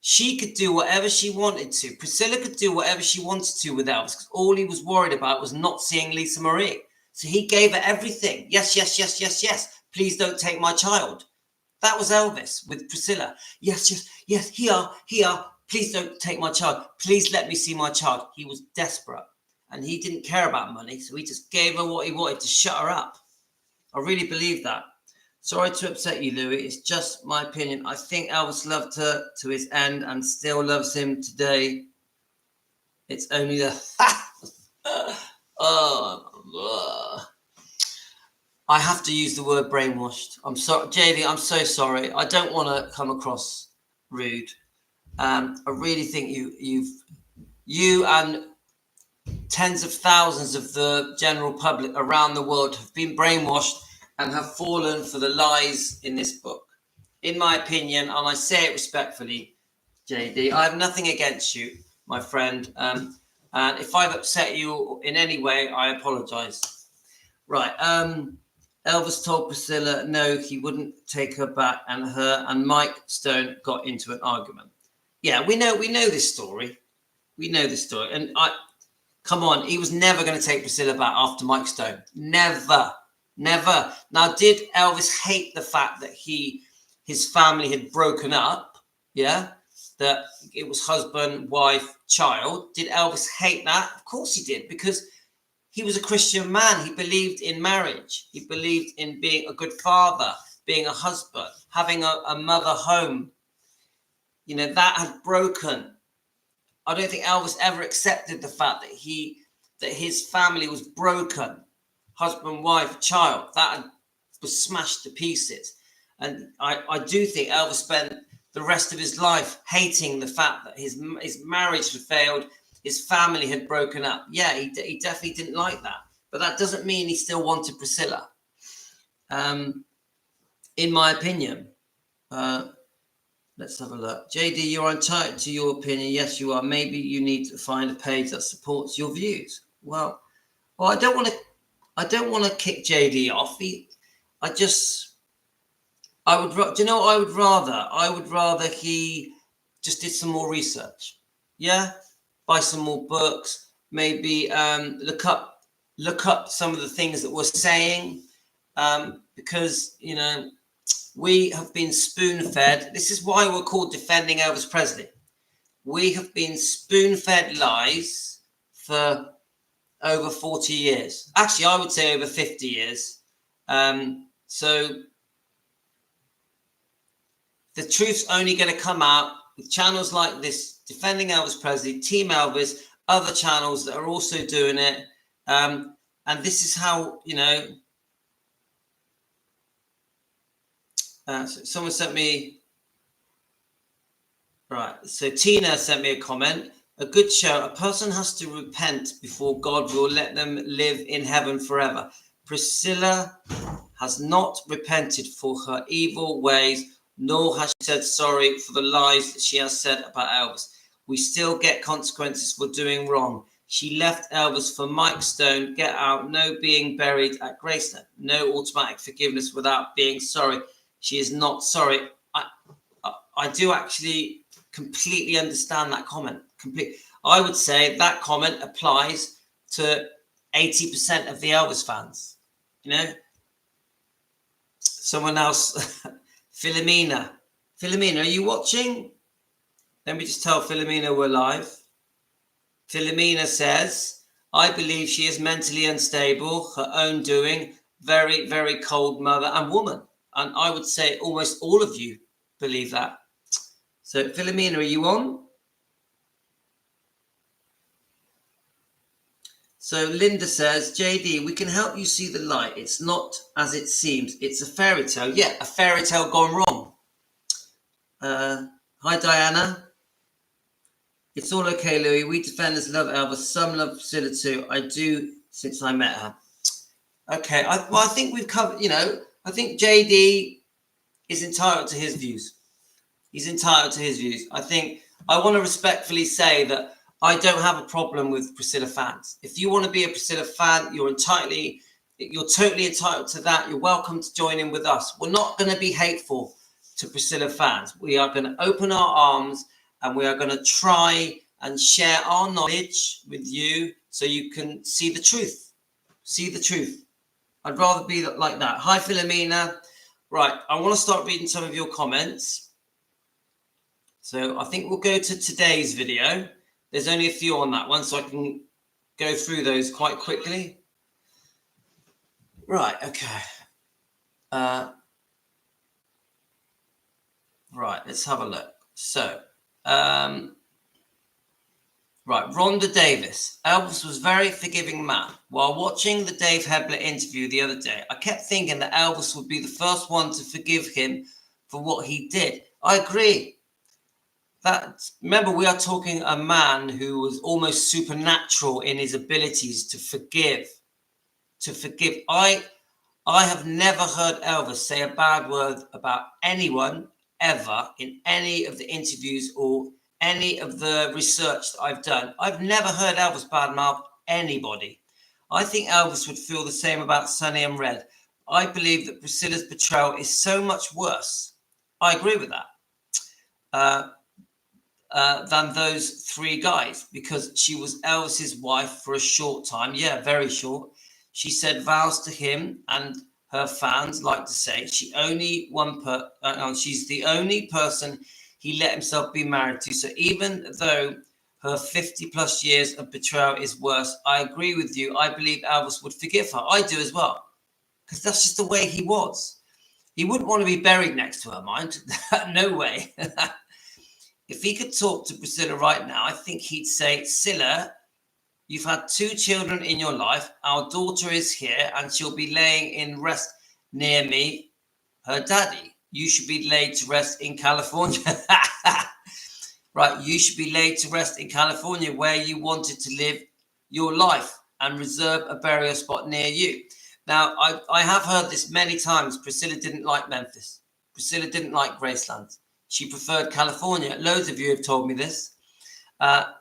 She could do whatever she wanted to. Priscilla could do whatever she wanted to with Elvis, because all he was worried about was not seeing Lisa Marie. So he gave her everything. Yes, yes, yes, yes, yes. Please don't take my child. That was Elvis with Priscilla. Yes, yes, yes. Here. Please don't take my child. Please let me see my child. He was desperate and he didn't care about money. So he just gave her what he wanted to shut her up. I really believe that. Sorry to upset you, Louis. It's just my opinion. I think Elvis loved her to his end and still loves him today. It's only the... I have to use the word brainwashed. I'm sorry, JD, I'm so sorry. I don't want to come across rude. I really think you and tens of thousands of the general public around the world have been brainwashed and have fallen for the lies in this book. In my opinion, and I say it respectfully, JD, I have nothing against you, my friend. And if I've upset you in any way, I apologize. Right. Elvis told Priscilla no, he wouldn't take her back, and her and Mike Stone got into an argument. Yeah, we know this story. We know this story. And come on, he was never going to take Priscilla back after Mike Stone. Never. Now, did Elvis hate the fact that his family had broken up? Yeah, that it was husband, wife, child. Did Elvis hate that? Of course he did, because he was a Christian man. He believed in marriage. He believed in being a good father, being a husband, having a mother home. You know, that had broken. I don't think Elvis ever accepted the fact that his family was broken. Husband, wife, child, that was smashed to pieces. And I do think Elvis spent the rest of his life hating the fact that his marriage had failed, his family had broken up. Yeah, he definitely didn't like that. But that doesn't mean he still wanted Priscilla. In my opinion. Let's have a look. JD, you're entitled to your opinion. Yes, you are. Maybe you need to find a page that supports your views. Well, I don't want to kick JD off. I would rather he just did some more research. Yeah, buy some more books. Maybe look up some of the things that we're saying, because we have been spoon-fed. This is why we're called Defending Elvis Presley. We have been spoon-fed lies for over 40 years. Actually, I would say over 50 years. So the truth's only going to come out with channels like this, Defending Elvis Presley, Team Elvis, other channels that are also doing it. And this is how, so someone sent me, right, so Tina sent me a comment. A good show. A person has to repent before God will let them live in heaven forever. Priscilla has not repented for her evil ways, nor has she said sorry for the lies that she has said about Elvis. We still get consequences for doing wrong. She left Elvis for Mike Stone. Get out. No being buried at Graceland. No automatic forgiveness without being sorry. She is not. Sorry. I do actually completely understand that comment. I would say that comment applies to 80% of the Elvis fans. You know, someone else, Philomena. Philomena, are you watching? Let me just tell Philomena we're live. Philomena says, I believe she is mentally unstable, her own doing, very, very cold mother and woman. And I would say almost all of you believe that. So, Philomena, are you on? So, Linda says, JD, we can help you see the light. It's not as it seems. It's a fairy tale. Yeah, a fairy tale gone wrong. Hi, Diana. It's all okay, Louis. We defenders love Elvis. Some love Priscilla too. I do since I met her. Okay, I think we've covered, you know, I think JD is entitled to his views. He's entitled to his views. I think I want to respectfully say that I don't have a problem with Priscilla fans. If you want to be a Priscilla fan, you're totally entitled to that. You're welcome to join in with us. We're not going to be hateful to Priscilla fans. We are going to open our arms and we are going to try and share our knowledge with you so you can see the truth. See the truth. I'd rather be like that. Hi, Philomena. Right, I want to start reading some of your comments. So I think we'll go to today's video. There's only a few on that one, so I can go through those quite quickly. Right, okay. Right, let's have a look. So, right, Rhonda Davis. Elvis was very forgiving man. While watching the Dave Hebler interview the other day, I kept thinking that Elvis would be the first one to forgive him for what he did. I agree. Remember, we are talking a man who was almost supernatural in his abilities to forgive. I have never heard Elvis say a bad word about anyone ever in any of the interviews or any of the research that I've done. I've never heard Elvis badmouth anybody. I think Elvis would feel the same about Sonny and Red. I believe that Priscilla's betrayal is so much worse. I agree with that. Than those three guys, because she was Elvis's wife for a short time. Yeah, very short. She said vows to him, and her fans like to say she's the only person he let himself be married to. So even though her 50 plus years of betrayal is worse, I agree with you. I believe Elvis would forgive her. I do as well, because that's just the way he was. He wouldn't want to be buried next to her, mind. No way. If he could talk to Priscilla right now, I think he'd say, Scylla, you've had 2 children in your life. Our daughter is here and she'll be laying in rest near me, her daddy. You should be laid to rest in California. Right, you should be laid to rest in California where you wanted to live your life and reserve a burial spot near you. Now, I have heard this many times. Priscilla didn't like Memphis. Priscilla didn't like Graceland. She preferred California. Loads of you have told me this,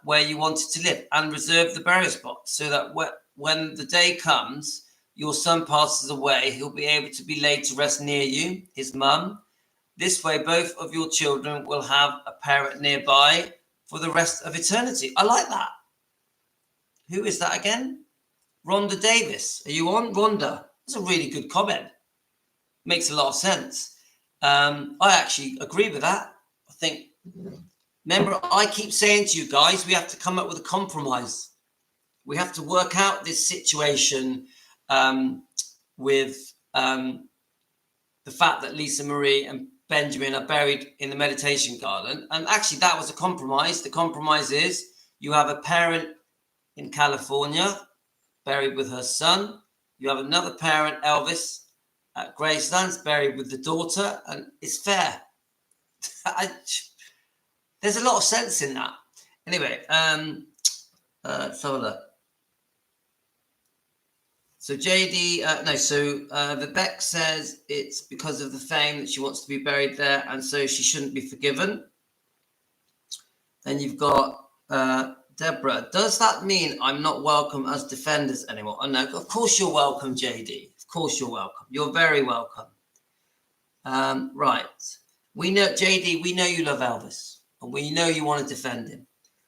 where you wanted to live and reserve the burial spot so that when the day comes, your son passes away, he'll be able to be laid to rest near you, his mum. This way, both of your children will have a parent nearby for the rest of eternity. I like that. Who is that again? Rhonda Davis. Are you on, Rhonda? That's a really good comment. Makes a lot of sense. I actually agree with that. I think, remember, I keep saying to you guys, we have to come up with a compromise. We have to work out this situation with the fact that Lisa Marie and Benjamin are buried in the meditation garden. And actually, that was a compromise. The compromise is you have a parent in California buried with her son. You have another parent, Elvis, at Graceland's buried with the daughter, and it's fair. There's a lot of sense in that. Anyway, let's have a look. So JD, Vivek says it's because of the fame that she wants to be buried there, and so she shouldn't be forgiven. Then you've got Deborah. Does that mean I'm not welcome as defenders anymore? Oh no, of course you're welcome, JD. Of course you're welcome. You're very welcome. Right. We know, JD, we know you love Elvis, and we know you want to defend him.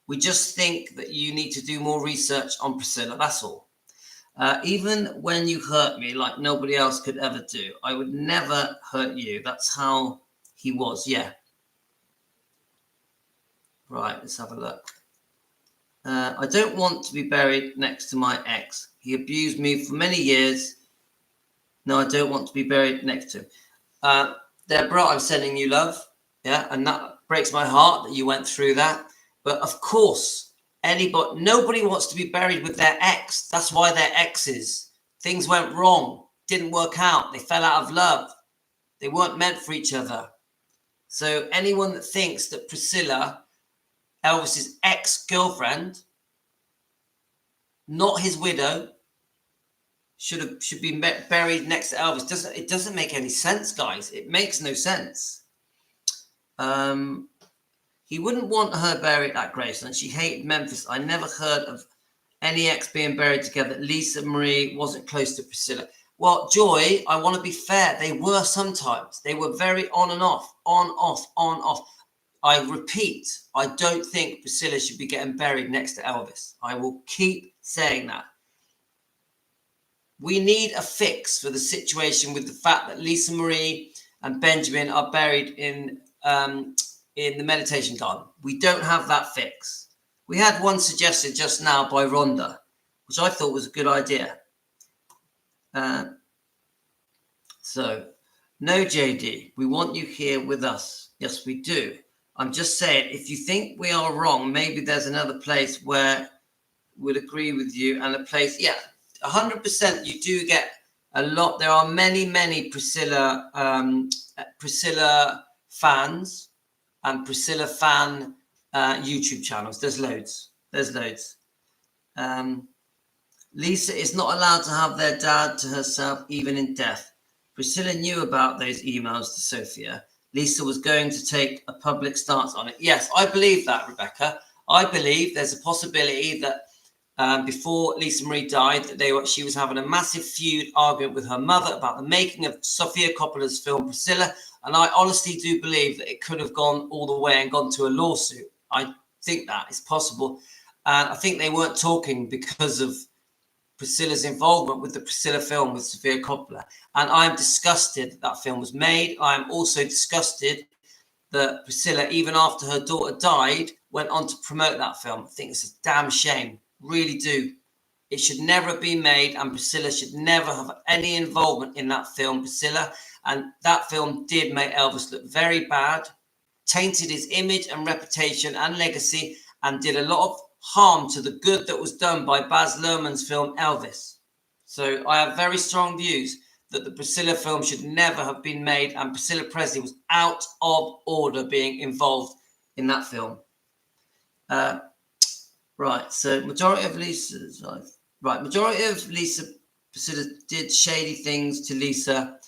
We just think that you need to do more research on Priscilla, that's all. Even when you hurt me like nobody else could ever do, I would never hurt you. That's how he was, yeah. Right, let's have a look. I don't want to be buried next to my ex. He abused me for many years. No, I don't want to be buried next to him. Deborah, I'm sending you love. Yeah, and that breaks my heart that you went through that. But of course, nobody wants to be buried with their ex. That's why they're exes. Things went wrong, didn't work out. They fell out of love. They weren't meant for each other. So anyone that thinks that Priscilla, Elvis's ex-girlfriend, not his widow, should be buried next to Elvis. It doesn't make any sense, guys. It makes no sense. He wouldn't want her buried at Graceland. She hated Memphis. I never heard of any ex being buried together. Lisa Marie wasn't close to Priscilla. Well, Joy, I want to be fair. They were sometimes. They were very on and off, on, off, on, off. I repeat, I don't think Priscilla should be getting buried next to Elvis. I will keep saying that. We need a fix for the situation with the fact that Lisa Marie and Benjamin are buried in the meditation garden. We don't have that fix. We had one suggested just now by Rhonda, which I thought was a good idea. So, no, JD, we want you here with us. Yes, we do. I'm just saying, if you think we are wrong, maybe there's another place where we'd agree with you, and a place, yeah, 100% you do get a lot. There are many Priscilla fans and Priscilla fan YouTube channels. There's loads. Lisa is not allowed to have their dad to herself, even in death. Priscilla knew about those emails to Sophia. Lisa was going to take a public stance on it. Yes, I believe that, Rebecca. I believe there's a possibility that before Lisa Marie died, that she was having a massive feud argument with her mother about the making of Sofia Coppola's film Priscilla. And I honestly do believe that it could have gone all the way and gone to a lawsuit. I think that is possible. And I think they weren't talking because of Priscilla's involvement with the Priscilla film with Sofia Coppola. And I'm disgusted that film was made. I'm also disgusted that Priscilla, even after her daughter died, went on to promote that film. I think it's a damn shame. Really do. It should never have been made, and Priscilla should never have any involvement in that film, Priscilla. And that film did make Elvis look very bad, tainted his image and reputation and legacy, and did a lot of harm to the good that was done by Baz Luhrmann's film Elvis. So I have very strong views that the Priscilla film should never have been made, and Priscilla Presley was out of order being involved in that film. Right, so majority of Lisa's life. Right, majority of Priscilla did shady things to Lisa.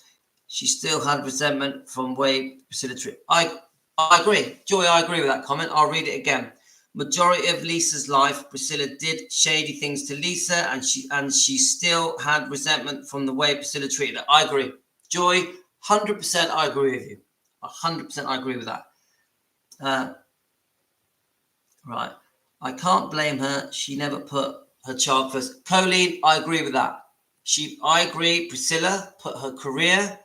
She still had resentment from way Priscilla treated. I agree. Joy, I agree with that comment. I'll read it again. Majority of Lisa's life, Priscilla did shady things to Lisa, and she still had resentment from the way Priscilla treated her. I agree. Joy, 100% I agree with you. 100% I agree with that. Right. I can't blame her. She never put her child first. Colleen, I agree with that. I agree. Priscilla put her career,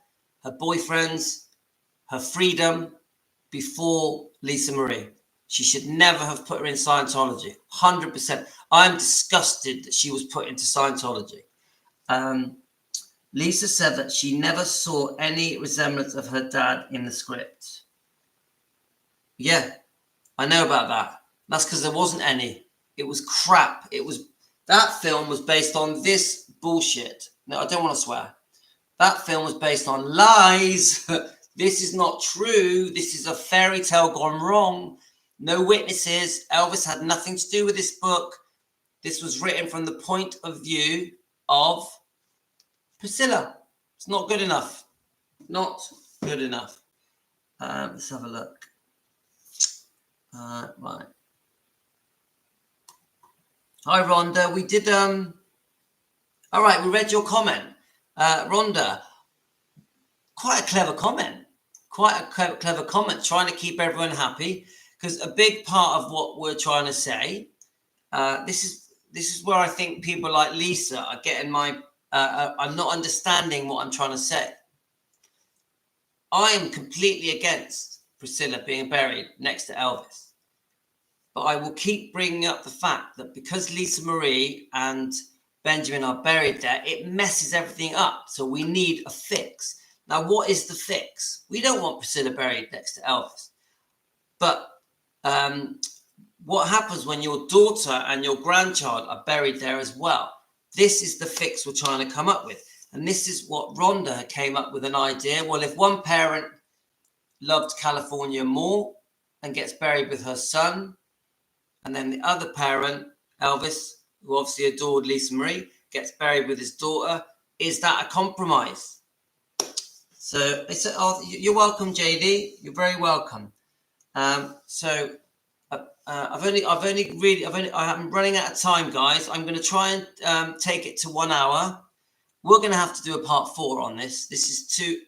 her boyfriends, her freedom before Lisa Marie. She should never have put her in Scientology. 100%. I'm disgusted that she was put into Scientology. Lisa said that she never saw any resemblance of her dad in the script. Yeah, I know about that. That's because there wasn't any. It was crap. That film was based on this bullshit. No, I don't want to swear. That film was based on lies. This is not true. This is a fairy tale gone wrong. No witnesses. Elvis had nothing to do with this book. This was written from the point of view of Priscilla. It's not good enough. Not good enough. Let's have a look. Right. Hi, Rhonda. We did, all right, we read your comment. Rhonda, quite a clever comment. quite a clever comment, trying to keep everyone happy, because a big part of what we're trying to say, this is where I think people like Lisa are getting I'm not understanding what I'm trying to say. I am completely against Priscilla being buried next to Elvis, but I will keep bringing up the fact that because Lisa Marie and Benjamin are buried there, it messes everything up. So we need a fix. Now, what is the fix? We don't want Priscilla buried next to Elvis. But what happens when your daughter and your grandchild are buried there as well? This is the fix we're trying to come up with. And this is what Rhonda came up with an idea. Well, if one parent loved California more and gets buried with her son, and then the other parent, Elvis, who obviously adored Lisa Marie, gets buried with his daughter, is that a compromise? So it's you're welcome, JD. You're very welcome. I'm running out of time, guys. I'm going to try and take it to 1 hour. We're going to have to do a part 4 on this. This is too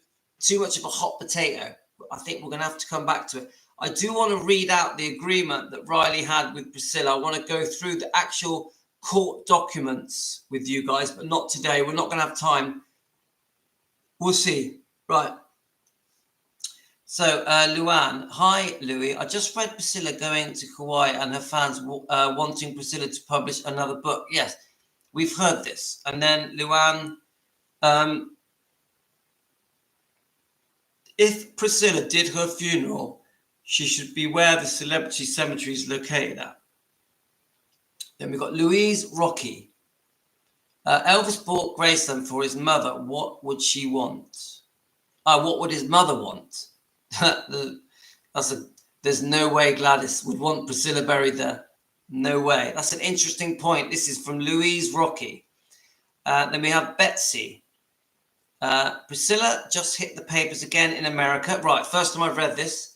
much of a hot potato. I think we're going to have to come back to it. I do want to read out the agreement that Riley had with Priscilla. I want to go through the actual court documents with you guys, but not today. We're not going to have time. We'll see. Right. So, Luann. Hi, Louis. I just read Priscilla going to Kauai and her fans wanting Priscilla to publish another book. Yes, we've heard this. And then, Luann, if Priscilla did her funeral, she should be where the celebrity cemetery is located at. Then we've got Louise Rocky. Elvis bought Graceland for his mother. What would she want? What would his mother want? There's no way Gladys would want Priscilla buried there. No way. That's an interesting point. This is from Louise Rocky. Then we have Betsy. Priscilla just hit the papers again in America. Right, first time I've read this.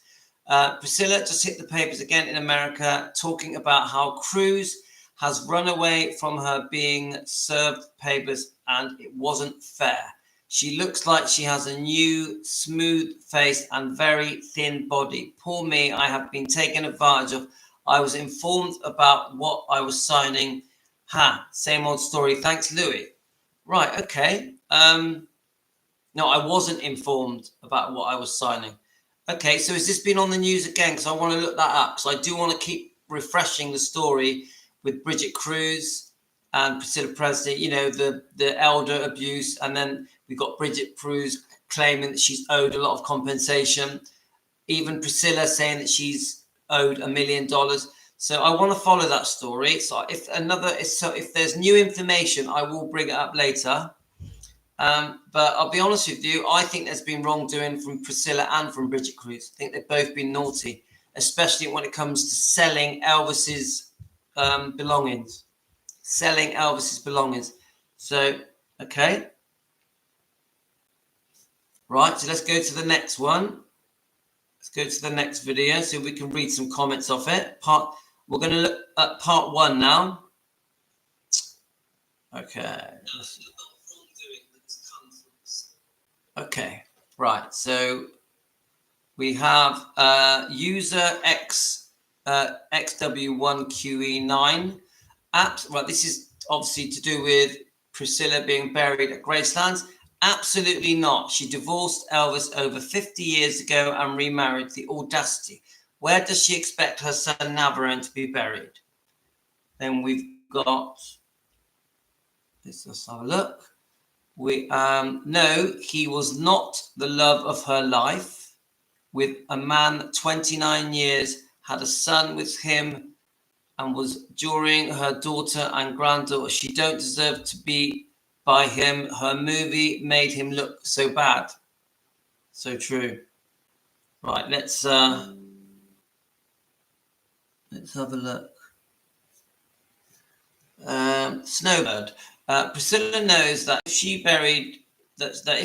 Priscilla just hit the papers again in America, talking about how Cruz has run away from her being served papers and it wasn't fair. She looks like she has a new, smooth face and very thin body. Poor me, I have been taken advantage of. I was informed about what I was signing. Same old story. Thanks, Louis. Right, okay. No, I wasn't informed about what I was signing. Okay, so has this been on the news again? Because I want to look that up. Because I do want to keep refreshing the story with Bridget Cruz and Priscilla Presley, you know, the elder abuse. And then we've got Bridget Cruz claiming that she's owed a lot of compensation. Even Priscilla saying that she's owed $1 million. So I want to follow that story. So if there's new information, I will bring it up later. But I'll be honest with you, I think there's been wrongdoing from Priscilla and from Bridget Cruz. I think they've both been naughty, especially when it comes to selling Elvis's belongings. Selling Elvis's belongings. So, okay. Right, so let's go to the next one. Let's go to the next video so we can read some comments off it. We're going to look at part 1 now. Okay. Okay, right. So we have user XW1QE9 apps. Right, this is obviously to do with Priscilla being buried at Graceland. Absolutely not. She divorced Elvis over 50 years ago and remarried. The audacity. Where does she expect her son Navarone to be buried? Then we've got, let's have a look. No, he was not the love of her life. With a man 29 years, had a son with him and was during her daughter and granddaughter. She don't deserve to be by him. Her movie made him look so bad. So true. Right, let's have a look. Snowbird. Priscilla knows that if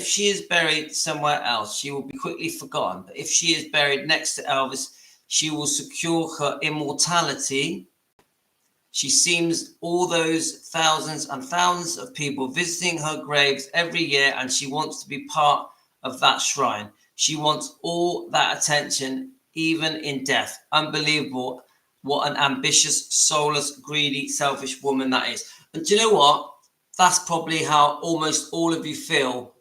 she is buried somewhere else, she will be quickly forgotten. But if she is buried next to Elvis, she will secure her immortality. She sees all those thousands and thousands of people visiting her graves every year, and she wants to be part of that shrine. She wants all that attention, even in death. Unbelievable. What an ambitious, soulless, greedy, selfish woman that is. And do you know what? That's probably how almost all of you feel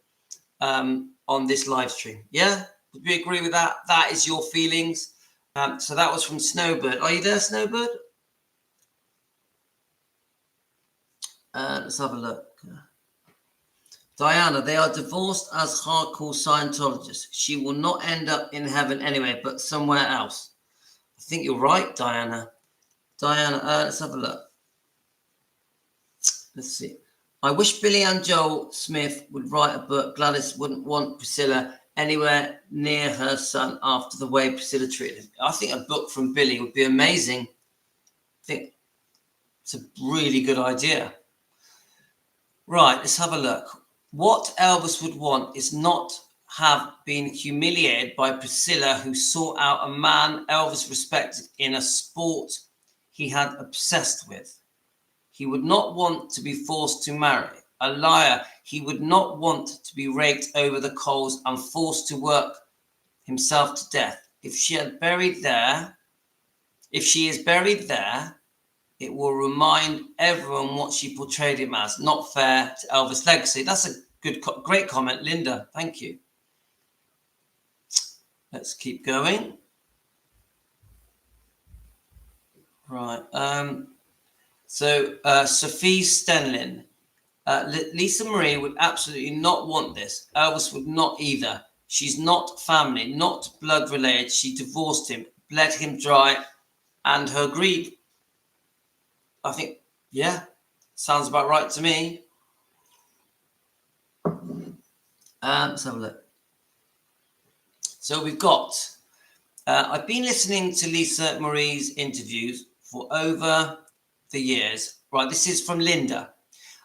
on this live stream. Yeah? Would we agree with that? That is your feelings. So that was from Snowbird. Are you there, Snowbird? Let's have a look. Diana, they are divorced as hardcore Scientologists. She will not end up in heaven anyway, but somewhere else. I think you're right, Diana. Diana, let's have a look. Let's see. I wish Billy and Joel Smith would write a book. Gladys wouldn't want Priscilla anywhere near her son after the way Priscilla treated him. I think a book from Billy would be amazing. I think it's a really good idea. Right, let's have a look. What Elvis would want is not have been humiliated by Priscilla, who sought out a man Elvis respected in a sport he had obsessed with. He would not want to be forced to marry. A liar. He would not want to be raked over the coals and forced to work himself to death. If she is buried there, it will remind everyone what she portrayed him as. Not fair to Elvis' legacy. That's a great comment, Linda. Thank you. Let's keep going. Right. Sophie Stenlin. Lisa Marie would absolutely not want this. Elvis would not either. She's not family, not blood related. She divorced him, bled him dry, and her greed. I think, yeah, sounds about right to me. Let's have a look. So we've got, I've been listening to Lisa Marie's interviews for over the years. Right, this is from Linda.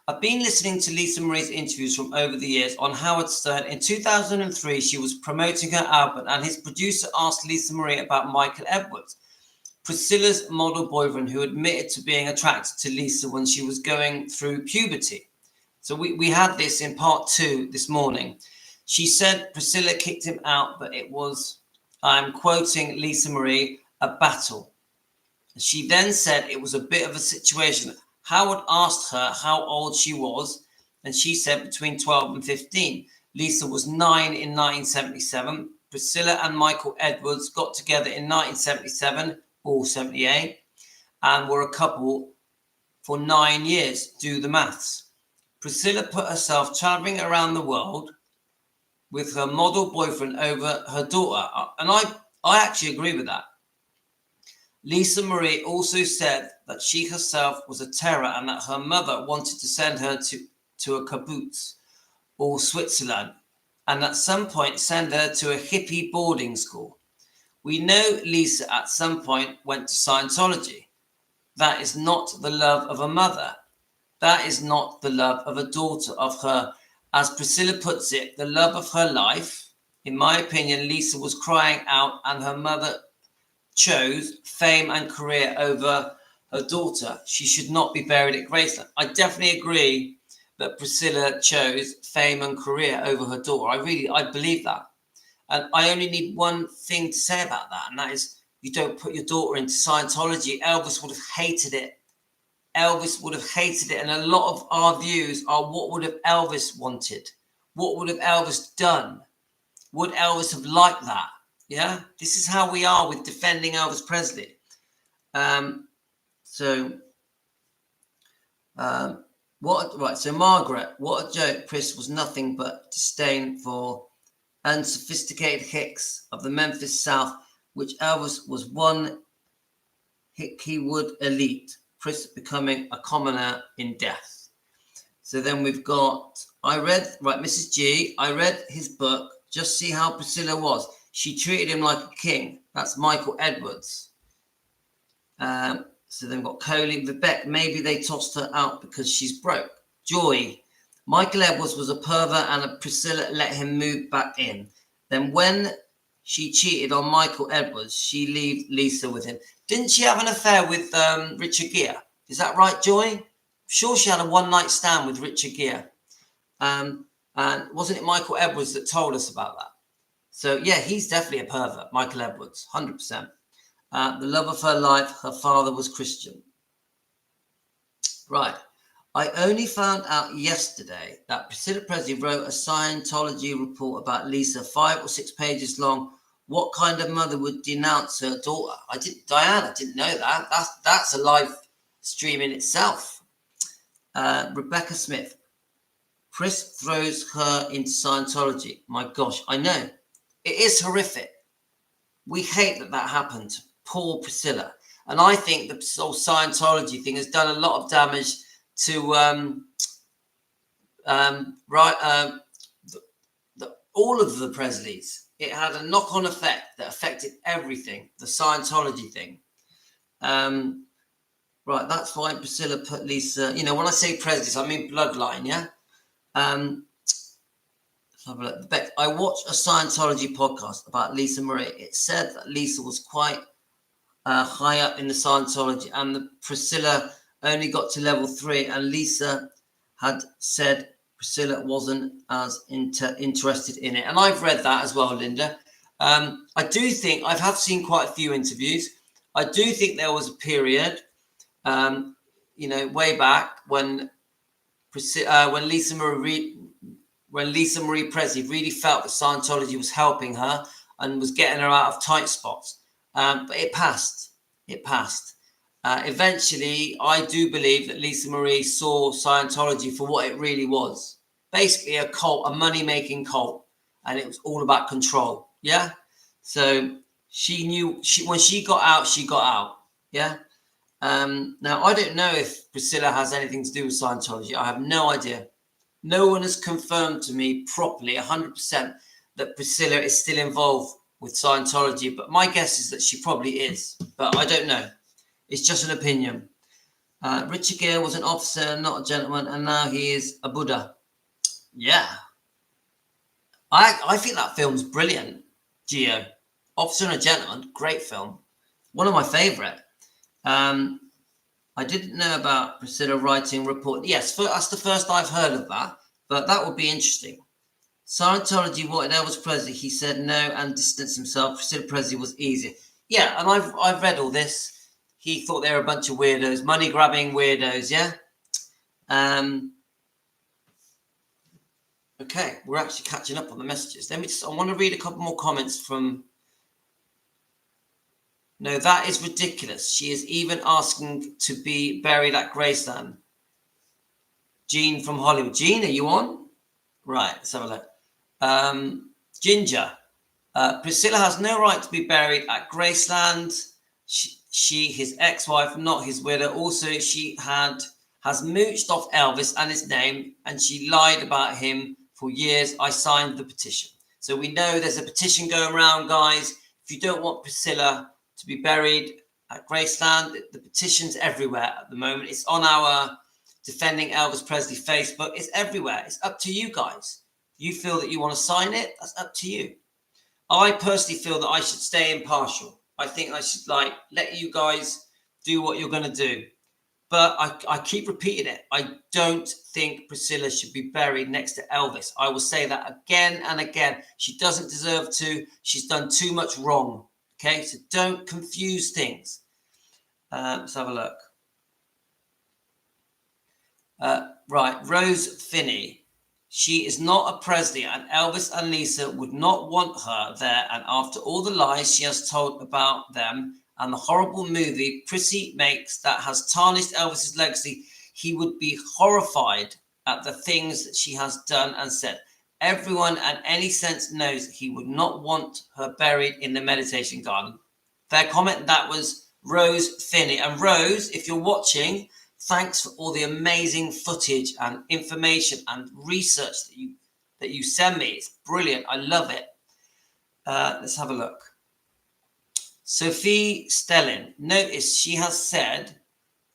I've been listening to Lisa Marie's interviews from over the years on Howard Stern. In 2003, she was promoting her album, and his producer asked Lisa Marie about Michael Edwards, Priscilla's model boyfriend, who admitted to being attracted to Lisa when she was going through puberty. So we had this in part 2 this morning. She said Priscilla kicked him out, but it was, I'm quoting Lisa Marie, a battle. She then said it was a bit of a situation. Howard asked her how old she was, and she said between 12 and 15. Lisa was 9 in 1977. Priscilla and Michael Edwards got together in 1977 or 78 and were a couple for 9 years. Do the maths. Priscilla put herself traveling around the world with her model boyfriend over her daughter. And I actually agree with that. Lisa Marie also said that she herself was a terror and that her mother wanted to send her to a kibbutz or Switzerland and at some point send her to a hippie boarding school. We know Lisa at some point went to Scientology. That is not the love of a mother. That is not the love of a daughter of her. As Priscilla puts it, the love of her life. In my opinion, Lisa was crying out and her mother chose fame and career over her daughter. She should not be buried at Graceland. I definitely agree that Priscilla chose fame and career over her daughter. I believe that. And I only need one thing to say about that, and that is you don't put your daughter into Scientology. Elvis would have hated it. Elvis would have hated it. And a lot of our views are what would have Elvis wanted? What would have Elvis done? Would Elvis have liked that? Yeah, this is how we are with defending Elvis Presley. So Margaret, what a joke. Pris was nothing but disdain for unsophisticated hicks of the Memphis South, which Elvis was one hickeywood elite. Pris becoming a commoner in death. So then we've got, Mrs. G, I read his book, just see how Priscilla was. She treated him like a king. That's Michael Edwards. So then we've got Coley, Vivek, maybe they tossed her out because she's broke. Joy, Michael Edwards was a pervert and Priscilla let him move back in. Then when she cheated on Michael Edwards, she left Lisa with him. Didn't she have an affair with Richard Gere? Is that right, Joy? Sure, she had a one-night stand with Richard Gere. And wasn't it Michael Edwards that told us about that? So, yeah, he's definitely a pervert, Michael Edwards, 100%. The love of her life, her father was Christian. Right. I only found out yesterday that Priscilla Presley wrote a Scientology report about Lisa, 5 or 6 pages long. What kind of mother would denounce her daughter? Diane, I didn't know that. That's a live stream in itself. Rebecca Smith. Chris throws her into Scientology. My gosh, I know. It is horrific. We hate that happened. Poor Priscilla. And I think the whole Scientology thing has done a lot of damage to all of the Presleys. It had a knock-on effect that affected everything, the Scientology thing. Right, that's why Priscilla put Lisa, when I say Presleys, I mean bloodline, yeah? I watched a Scientology podcast about Lisa Marie. It said that Lisa was quite high up in the Scientology, and the Priscilla only got to level 3, and Lisa had said Priscilla wasn't as interested in it. And I've read that as well, Linda. I do think I have seen quite a few interviews. I do think there was a period, way back when Lisa Marie Presley really felt that Scientology was helping her and was getting her out of tight spots. But it passed. Eventually, I do believe that Lisa Marie saw Scientology for what it really was. Basically a cult, a money-making cult. And it was all about control. Yeah? So she knew when she got out. Yeah? Now, I don't know if Priscilla has anything to do with Scientology. I have no idea. No one has confirmed to me properly 100% that Priscilla is still involved with Scientology, but my guess is that she probably is, but I don't know. It's just an opinion. Richard Gere was an officer, not a gentleman, and now he is a Buddha. Yeah. I think that film's brilliant, Geo. Officer and a Gentleman, great film. One of my favourite. I didn't know about Priscilla writing report. Yes, that's the first I've heard of that, but that would be interesting. Scientology wanted Elvis Presley. He said no and distanced himself. Priscilla Presley was easy. Yeah, and I've read all this. He thought they were a bunch of weirdos, money-grabbing weirdos, yeah? Okay, we're actually catching up on the messages. I want to read a couple more comments from... No, that is ridiculous. She is even asking to be buried at Graceland. Jean from Hollywood. Jean, are you on? Right, let's have a look. Ginger. Priscilla has no right to be buried at Graceland. She his ex-wife, not his widow. Also, she has mooched off Elvis and his name, and she lied about him for years. I signed the petition. So we know there's a petition going around, guys. If you don't want Priscilla to be buried at Graceland, the petition's everywhere at the moment. It's on our Defending Elvis Presley Facebook. It's everywhere. It's up to you guys. If you feel that you want to sign it, that's up to you. I personally feel that I should stay impartial. I think I should let you guys do what you're going to do. But I keep repeating it. I don't think Priscilla should be buried next to Elvis. I will say that again and again. She doesn't deserve to. She's done too much wrong. Okay, so don't confuse things. Let's have a look. Right, Rose Finney. She is not a Presley, and Elvis and Lisa would not want her there. And after all the lies she has told about them and the horrible movie Prissy makes that has tarnished Elvis's legacy, he would be horrified at the things that she has done and said. Everyone and any sense knows that he would not want her buried in the meditation garden. Fair comment. That was Rose Finney. And Rose, if you're watching, thanks for all the amazing footage and information and research that you send me. It's brilliant. I love it. Let's have a look. Sophie Stellin. Notice she has said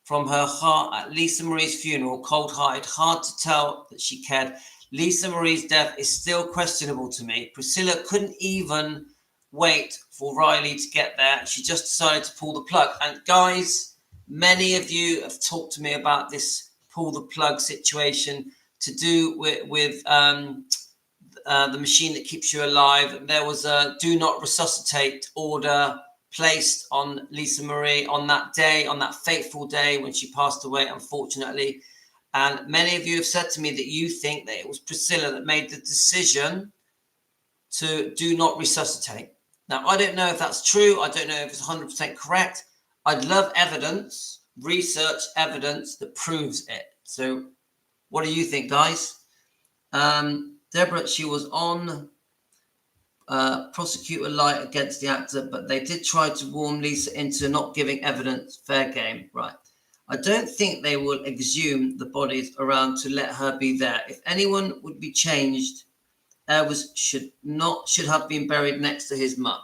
from her heart at Lisa Marie's funeral, cold-hearted, hard to tell that she cared. Lisa Marie's death is still questionable to me. Priscilla couldn't even wait for Riley to get there. She just decided to pull the plug. And guys, many of you have talked to me about this pull the plug situation to do with the machine that keeps you alive. There was a do not resuscitate order placed on Lisa Marie on that day, on that fateful day when she passed away, unfortunately. And many of you have said to me that you think that it was Priscilla that made the decision to do not resuscitate. Now, I don't know if that's true. I don't know if it's 100% correct. I'd love evidence, research evidence that proves it. So what do you think, guys? Deborah, she was on prosecutor light against the actor, but they did try to warn Lisa into not giving evidence. Fair game. Right. I don't think they will exhume the bodies around to let her be there. If anyone would be changed, Elvis should have been buried next to his mum.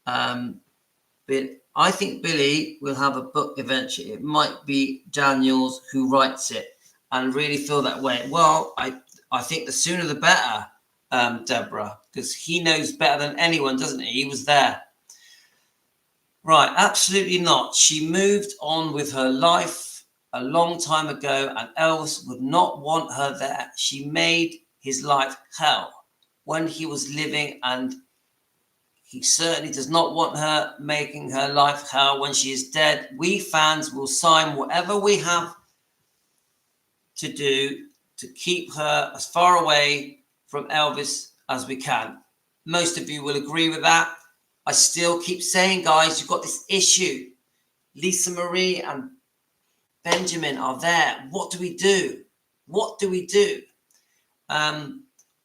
But I think Billy will have a book eventually. It might be Daniels who writes it and really feel that way. Well, I think the sooner the better, Deborah, because he knows better than anyone, doesn't he? He was there. Right, absolutely not. She moved on with her life a long time ago, and Elvis would not want her there. She made his life hell when he was living, and he certainly does not want her making her life hell when she is dead. We fans will sign whatever we have to do to keep her as far away from Elvis as we can. Most of you will agree with that. I still keep saying, guys, you've got this issue. Lisa Marie and Benjamin are there. What do we do? What do we do?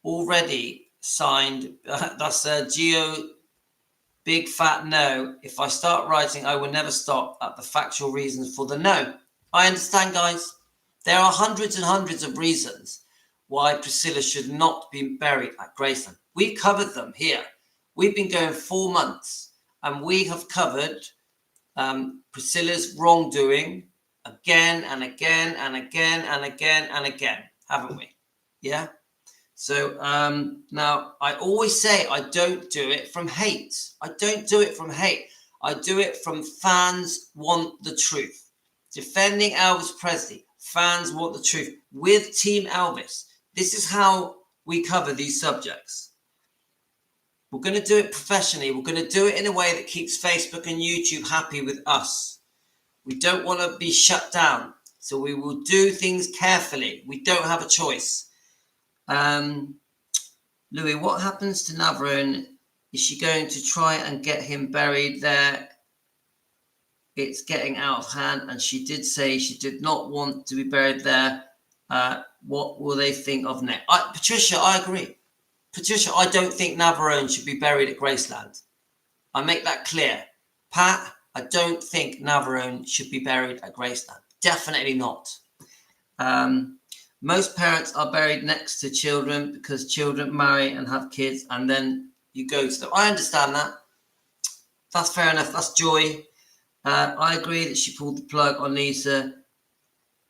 Already signed. That's a Geo big fat no. If I start writing, I will never stop at the factual reasons for the no. I understand, guys. There are hundreds and hundreds of reasons why Priscilla should not be buried at Graceland. We covered them here. We've been going 4 months, and we have covered Priscilla's wrongdoing again and again and again and again and again, haven't we? Yeah. So now I always say I don't do it from hate. I don't do it from hate. I do it from fans want the truth. Defending Elvis Presley. Fans want the truth with Team Elvis. This is how we cover these subjects. We're going to do it professionally. We're going to do it in a way that keeps Facebook and YouTube happy with us. We don't want to be shut down. So we will do things carefully. We don't have a choice. Louis, what happens to Navarone? Is she going to try and get him buried there? It's getting out of hand. And she did say she did not want to be buried there. What will they think of next? Patricia, I agree. Patricia, I don't think Navarone should be buried at Graceland. I make that clear. Pat, I don't think Navarone should be buried at Graceland. Definitely not. Most parents are buried next to children because children marry and have kids and then you go to them. I understand that. That's fair enough. That's Joy. I agree that she pulled the plug on Lisa.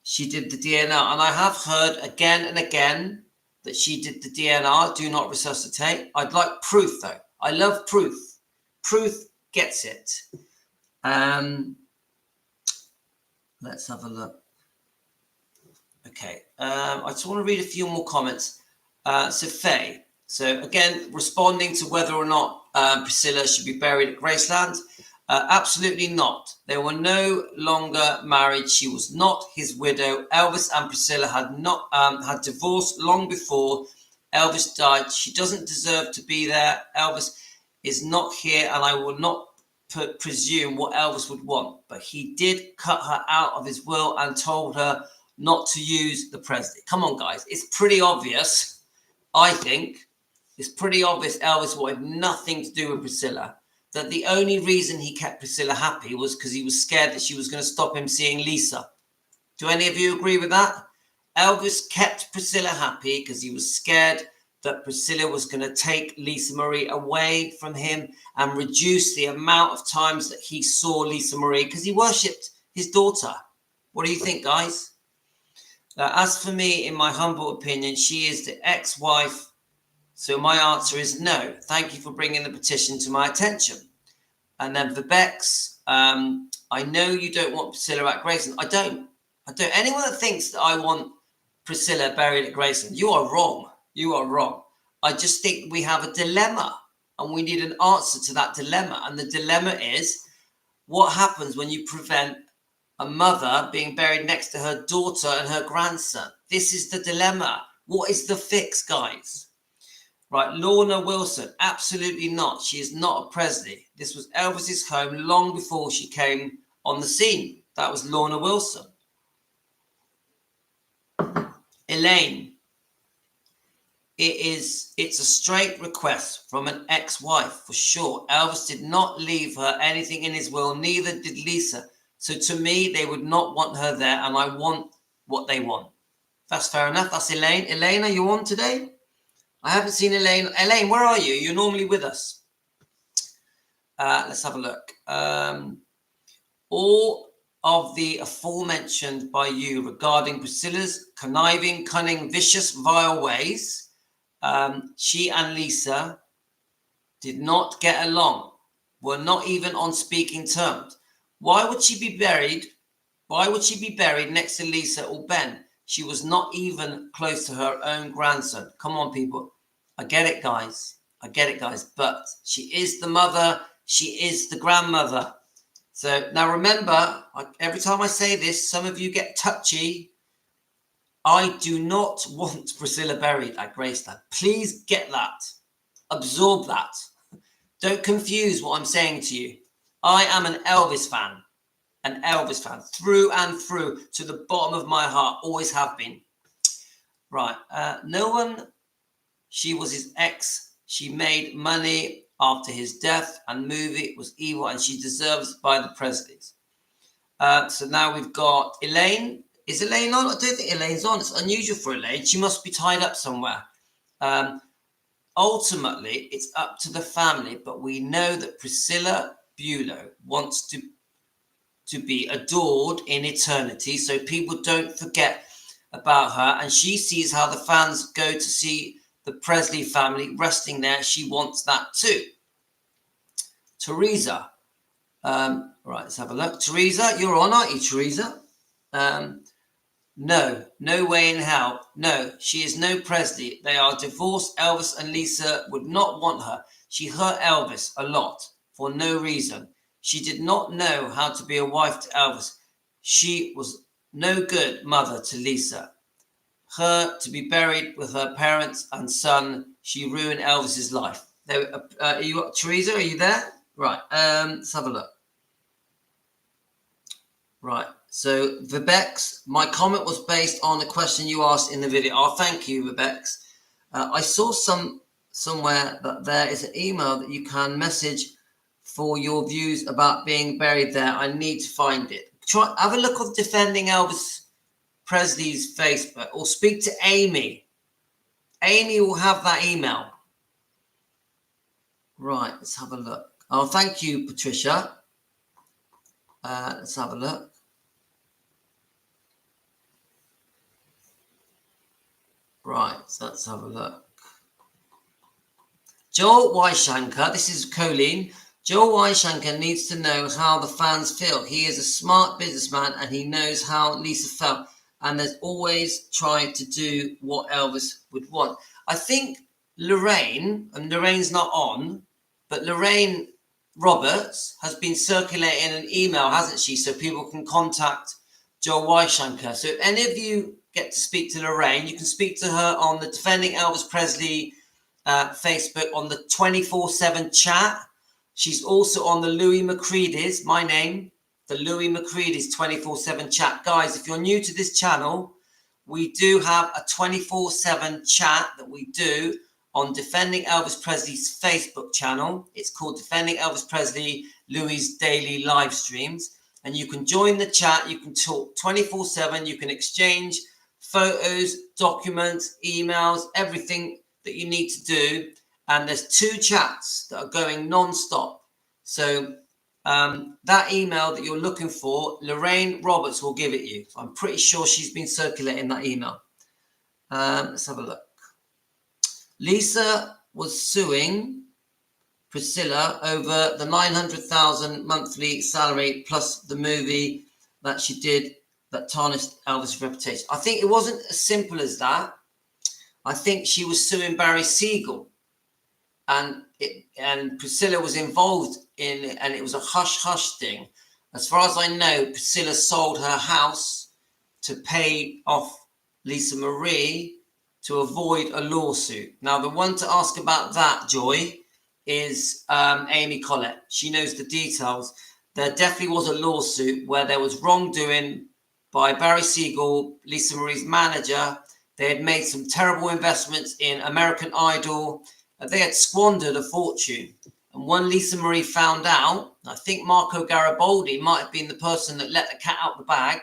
She did the DNR. And I have heard again and again that she did the DNR, do not resuscitate. I'd like proof, though. I love proof. Proof gets it. Let's have a look. Okay. I just want to read a few more comments. So, Faye. So, again, responding to whether or not Priscilla should be buried at Graceland. Absolutely not. They were no longer married. She was not his widow. Elvis and Priscilla had divorced long before Elvis died. She doesn't deserve to be there. Elvis is not here, and I will not presume what Elvis would want. But he did cut her out of his will and told her not to use the Presley. Come on, guys. It's pretty obvious, I think. It's pretty obvious Elvis wanted nothing to do with Priscilla. That the only reason he kept Priscilla happy was because he was scared that she was going to stop him seeing Lisa. Do any of you agree with that? Elvis kept Priscilla happy because he was scared that Priscilla was going to take Lisa Marie away from him and reduce the amount of times that he saw Lisa Marie because he worshipped his daughter. What do you think, guys? As for me, in my humble opinion, she is the ex-wife. So my answer is no. Thank you for bringing the petition to my attention. And then for Bex, I know you don't want Priscilla at Graceland. I don't. Anyone that thinks that I want Priscilla buried at Graceland, you are wrong. You are wrong. I just think we have a dilemma and we need an answer to that dilemma. And the dilemma is, what happens when you prevent a mother being buried next to her daughter and her grandson? This is the dilemma. What is the fix, guys? Right, Lorna Wilson, absolutely not. She is not a Presley. This was Elvis's home long before she came on the scene. That was Lorna Wilson. Elaine, it's a straight request from an ex-wife for sure. Elvis did not leave her anything in his will, neither did Lisa. So to me, they would not want her there, and I want what they want. That's fair enough. That's Elaine. Elaine, are you on today? I haven't seen Elaine. Elaine, where are you? You're normally with us. Let's have a look. All of the aforementioned by you regarding Priscilla's conniving, cunning, vicious, vile ways, she and Lisa did not get along, were not even on speaking terms. Why would she be buried? Why would she be buried next to Lisa or Ben? She was not even close to her own grandson. Come on, people. I get it, guys. I get it, guys. But she is the mother. She is the grandmother. So now remember, every time I say this, some of you get touchy. I do not want Priscilla buried at Graceland. Please get that. Absorb that. Don't confuse what I'm saying to you. I am an Elvis fan. An Elvis fan through and through, to the bottom of my heart, always have been. Right, no one, she was his ex, she made money after his death, and movie was evil, and she deserves by the Presleys. So now we've got Elaine. Is Elaine on? I don't think Elaine's on. It's unusual for Elaine. She must be tied up somewhere. Ultimately, it's up to the family, but we know that Priscilla Bulow wants to be adored in eternity, so people don't forget about her, and she sees how the fans go to see the Presley family resting there. She wants that too. Teresa, right, let's have a look. Teresa, you're on, aren't you, Teresa? No way in hell. No, she is no Presley. They are divorced. Elvis and Lisa would not want her. She hurt Elvis a lot for no reason. She did not know how to be a wife to Elvis. She was no good mother to Lisa. Her to be buried with her parents and son, she ruined Elvis's life. Teresa, are you there? Right, let's have a look. Right, so Vibex, my comment was based on the question you asked in the video. Oh, thank you, Vibex. I saw somewhere that there is an email that you can message for your views about being buried there. I need to find it. Have a look on Defending Elvis Presley's Facebook, or speak to Amy. Amy will have that email. Right, let's have a look. Oh, thank you, Patricia. Let's have a look. Right, so let's have a look. Joel Weishanker, this is Colleen. Joel Weishanker needs to know how the fans feel. He is a smart businessman and he knows how Lisa felt, and has always tried to do what Elvis would want. I think Lorraine, and Lorraine's not on, but Lorraine Roberts has been circulating an email, hasn't she? So people can contact Joel Weishanker. So if any of you get to speak to Lorraine, you can speak to her on the Defending Elvis Presley Facebook on the 24/7 chat. She's also on the Louis McCready's, my name, the Louis McCready's 24/7 chat. Guys, if you're new to this channel, we do have a 24/7 chat that we do on Defending Elvis Presley's Facebook channel. It's called Defending Elvis Presley Louis Daily Live Streams. And you can join the chat. You can talk 24/7. You can exchange photos, documents, emails, everything that you need to do. And there's 2 chats that are going non-stop. So that email that you're looking for, Lorraine Roberts will give it you. I'm pretty sure she's been circulating that email. Let's have a look. Lisa was suing Priscilla over the $900,000 monthly salary plus the movie that she did that tarnished Elvis' reputation. I think it wasn't as simple as that. I think she was suing Barry Siegel, and Priscilla was involved in it, and it was a hush-hush thing. As far as I know, Priscilla sold her house to pay off Lisa Marie to avoid a lawsuit. Now, the one to ask about that, Joy, is Amy Collett. She knows the details. There definitely was a lawsuit where there was wrongdoing by Barry Siegel, Lisa Marie's manager. They had made some terrible investments in American Idol. They had squandered a fortune. And when Lisa Marie found out, I think Marco Garibaldi might have been the person that let the cat out the bag.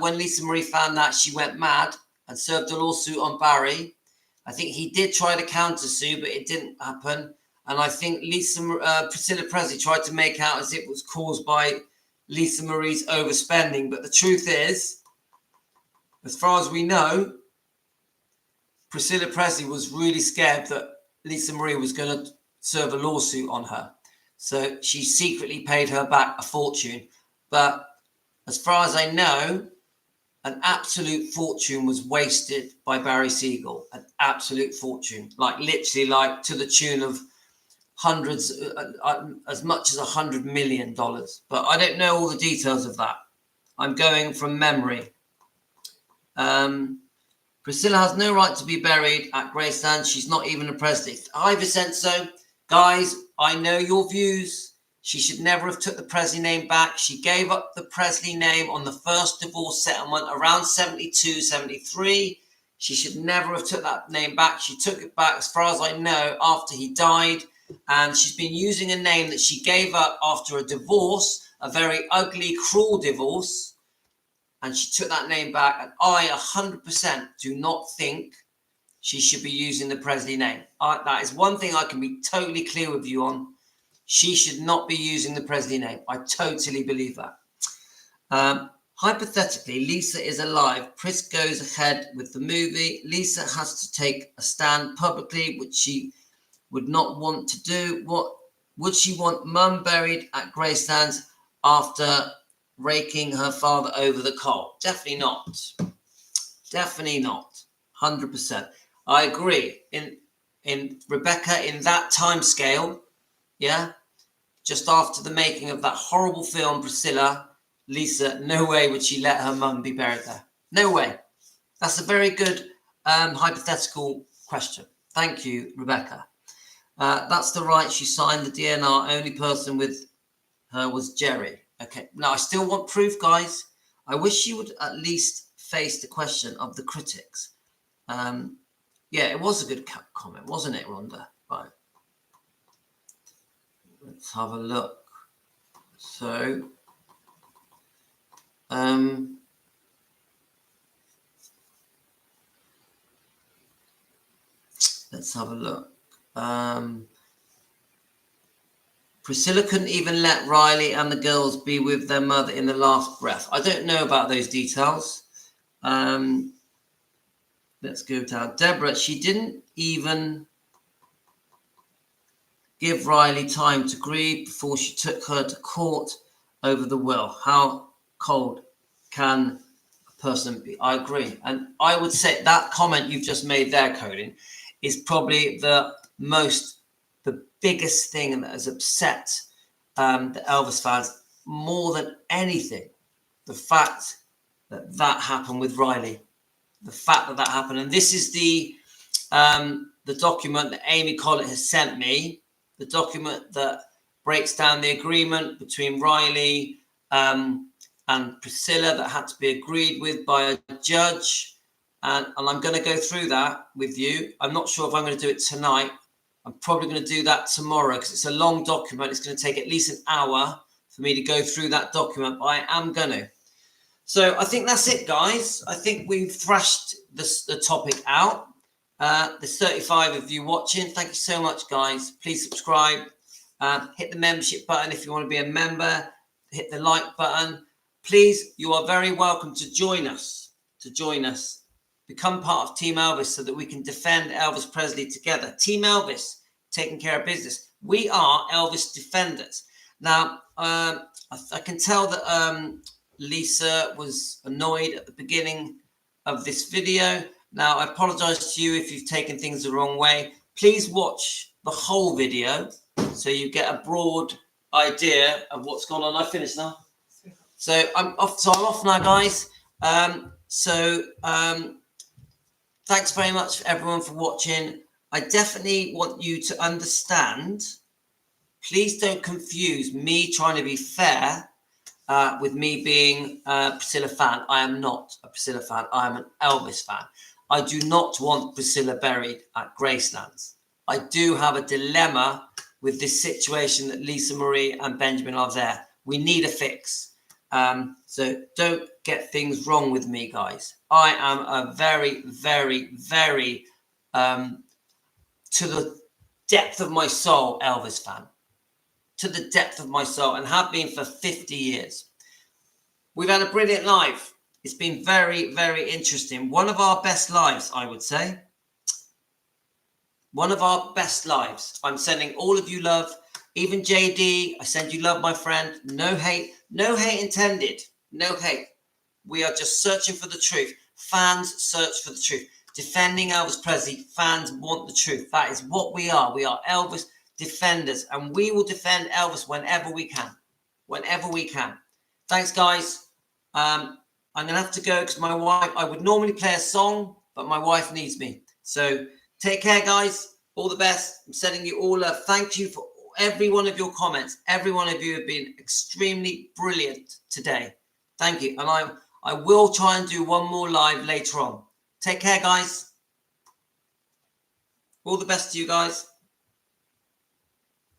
When Lisa Marie found that, she went mad and served a lawsuit on Barry. I think he did try to countersue, but it didn't happen. And I think Priscilla Presley tried to make out as it was caused by Lisa Marie's overspending. But the truth is, as far as we know, Priscilla Presley was really scared that Lisa Marie was going to serve a lawsuit on her. So she secretly paid her back a fortune. But as far as I know, an absolute fortune was wasted by Barry Siegel. An absolute fortune. Like literally like to the tune of hundreds, as much as $100 million. But I don't know all the details of that. I'm going from memory. Priscilla has no right to be buried at Graceland. She's not even a Presley. Hi, Vincenzo. Guys, I know your views. She should never have took the Presley name back. She gave up the Presley name on the first divorce settlement around 72, 73. She should never have took that name back. She took it back, as far as I know, after he died. And she's been using a name that she gave up after a divorce, a very ugly, cruel divorce. And she took that name back. And I 100% do not think she should be using the Presley name. That is one thing I can be totally clear with you on. She should not be using the Presley name. I totally believe that. Hypothetically, Lisa is alive. Pris goes ahead with the movie. Lisa has to take a stand publicly, which she would not want to do. What would she want Mum buried at Graceland after raking her father over the coal? Definitely not. Definitely not. 100%. I agree. In Rebecca, in that time scale, yeah, just after the making of that horrible film, Priscilla, Lisa, no way would she let her mum be buried there. No way. That's a very good hypothetical question. Thank you, Rebecca. That's the right. She signed the DNR. Only person with her was Jerry. Okay. Now, I still want proof, guys. I wish you would at least face the question of the critics. Yeah, it was a good comment, wasn't it, Rhonda? Right. Let's have a look. So, let's have a look. Priscilla couldn't even let Riley and the girls be with their mother in the last breath. I don't know about those details. Let's go down. Deborah, she didn't even give Riley time to grieve before she took her to court over the will. How cold can a person be? I agree. And I would say that comment you've just made there, Colin, is probably the biggest thing that has upset the Elvis fans more than anything. The fact that happened with Riley. The fact that happened. And this is the document that Amy Collett has sent me. The document that breaks down the agreement between Riley and Priscilla that had to be agreed with by a judge. And I'm going to go through that with you. I'm not sure if I'm going to do it tonight. I'm probably going to do that tomorrow because it's a long document. It's going to take at least an hour for me to go through that document, but I am going to. So I think that's it, guys. I think we've thrashed the topic out. There's 35 of you watching. Thank you so much, guys. Please subscribe. Hit the membership button if you want to be a member. Hit the like button. Please, you are very welcome to join us. Become part of Team Elvis so that we can defend Elvis Presley together. Team Elvis, taking care of business. We are Elvis defenders. Now, I can tell that Lisa was annoyed at the beginning of this video. Now, I apologize to you if you've taken things the wrong way. Please watch the whole video so you get a broad idea of what's going on. I finished now. So I'm off. So I'm off now, guys. Thanks very much, everyone, for watching. I definitely want you to understand. Please don't confuse me trying to be fair with me being a Priscilla fan. I am not a Priscilla fan. I am an Elvis fan. I do not want Priscilla buried at Graceland. I do have a dilemma with this situation that Lisa Marie and Benjamin are there. We need a fix. So don't get things wrong with me, guys. I am a very, very, very, to the depth of my soul, Elvis fan. To the depth of my soul, and have been for 50 years. We've had a brilliant live. It's been very, very interesting. One of our best lives, I would say. One of our best lives. I'm sending all of you love. Even JD, I send you love, my friend. No hate. No hate intended. No hate. We are just searching for the truth. Fans search for the truth. Defending Elvis Presley. Fans want the truth. That is what we are. We are Elvis defenders. And we will defend Elvis whenever we can. Whenever we can. Thanks, guys. I'm going to have to go because my wife, I would normally play a song, but my wife needs me. So take care, guys. All the best. I'm sending you all a thank you for every one of your comments. Every one of you have been extremely brilliant today. Thank you. And I will try and do one more live later on. Take care, guys. All the best to you guys.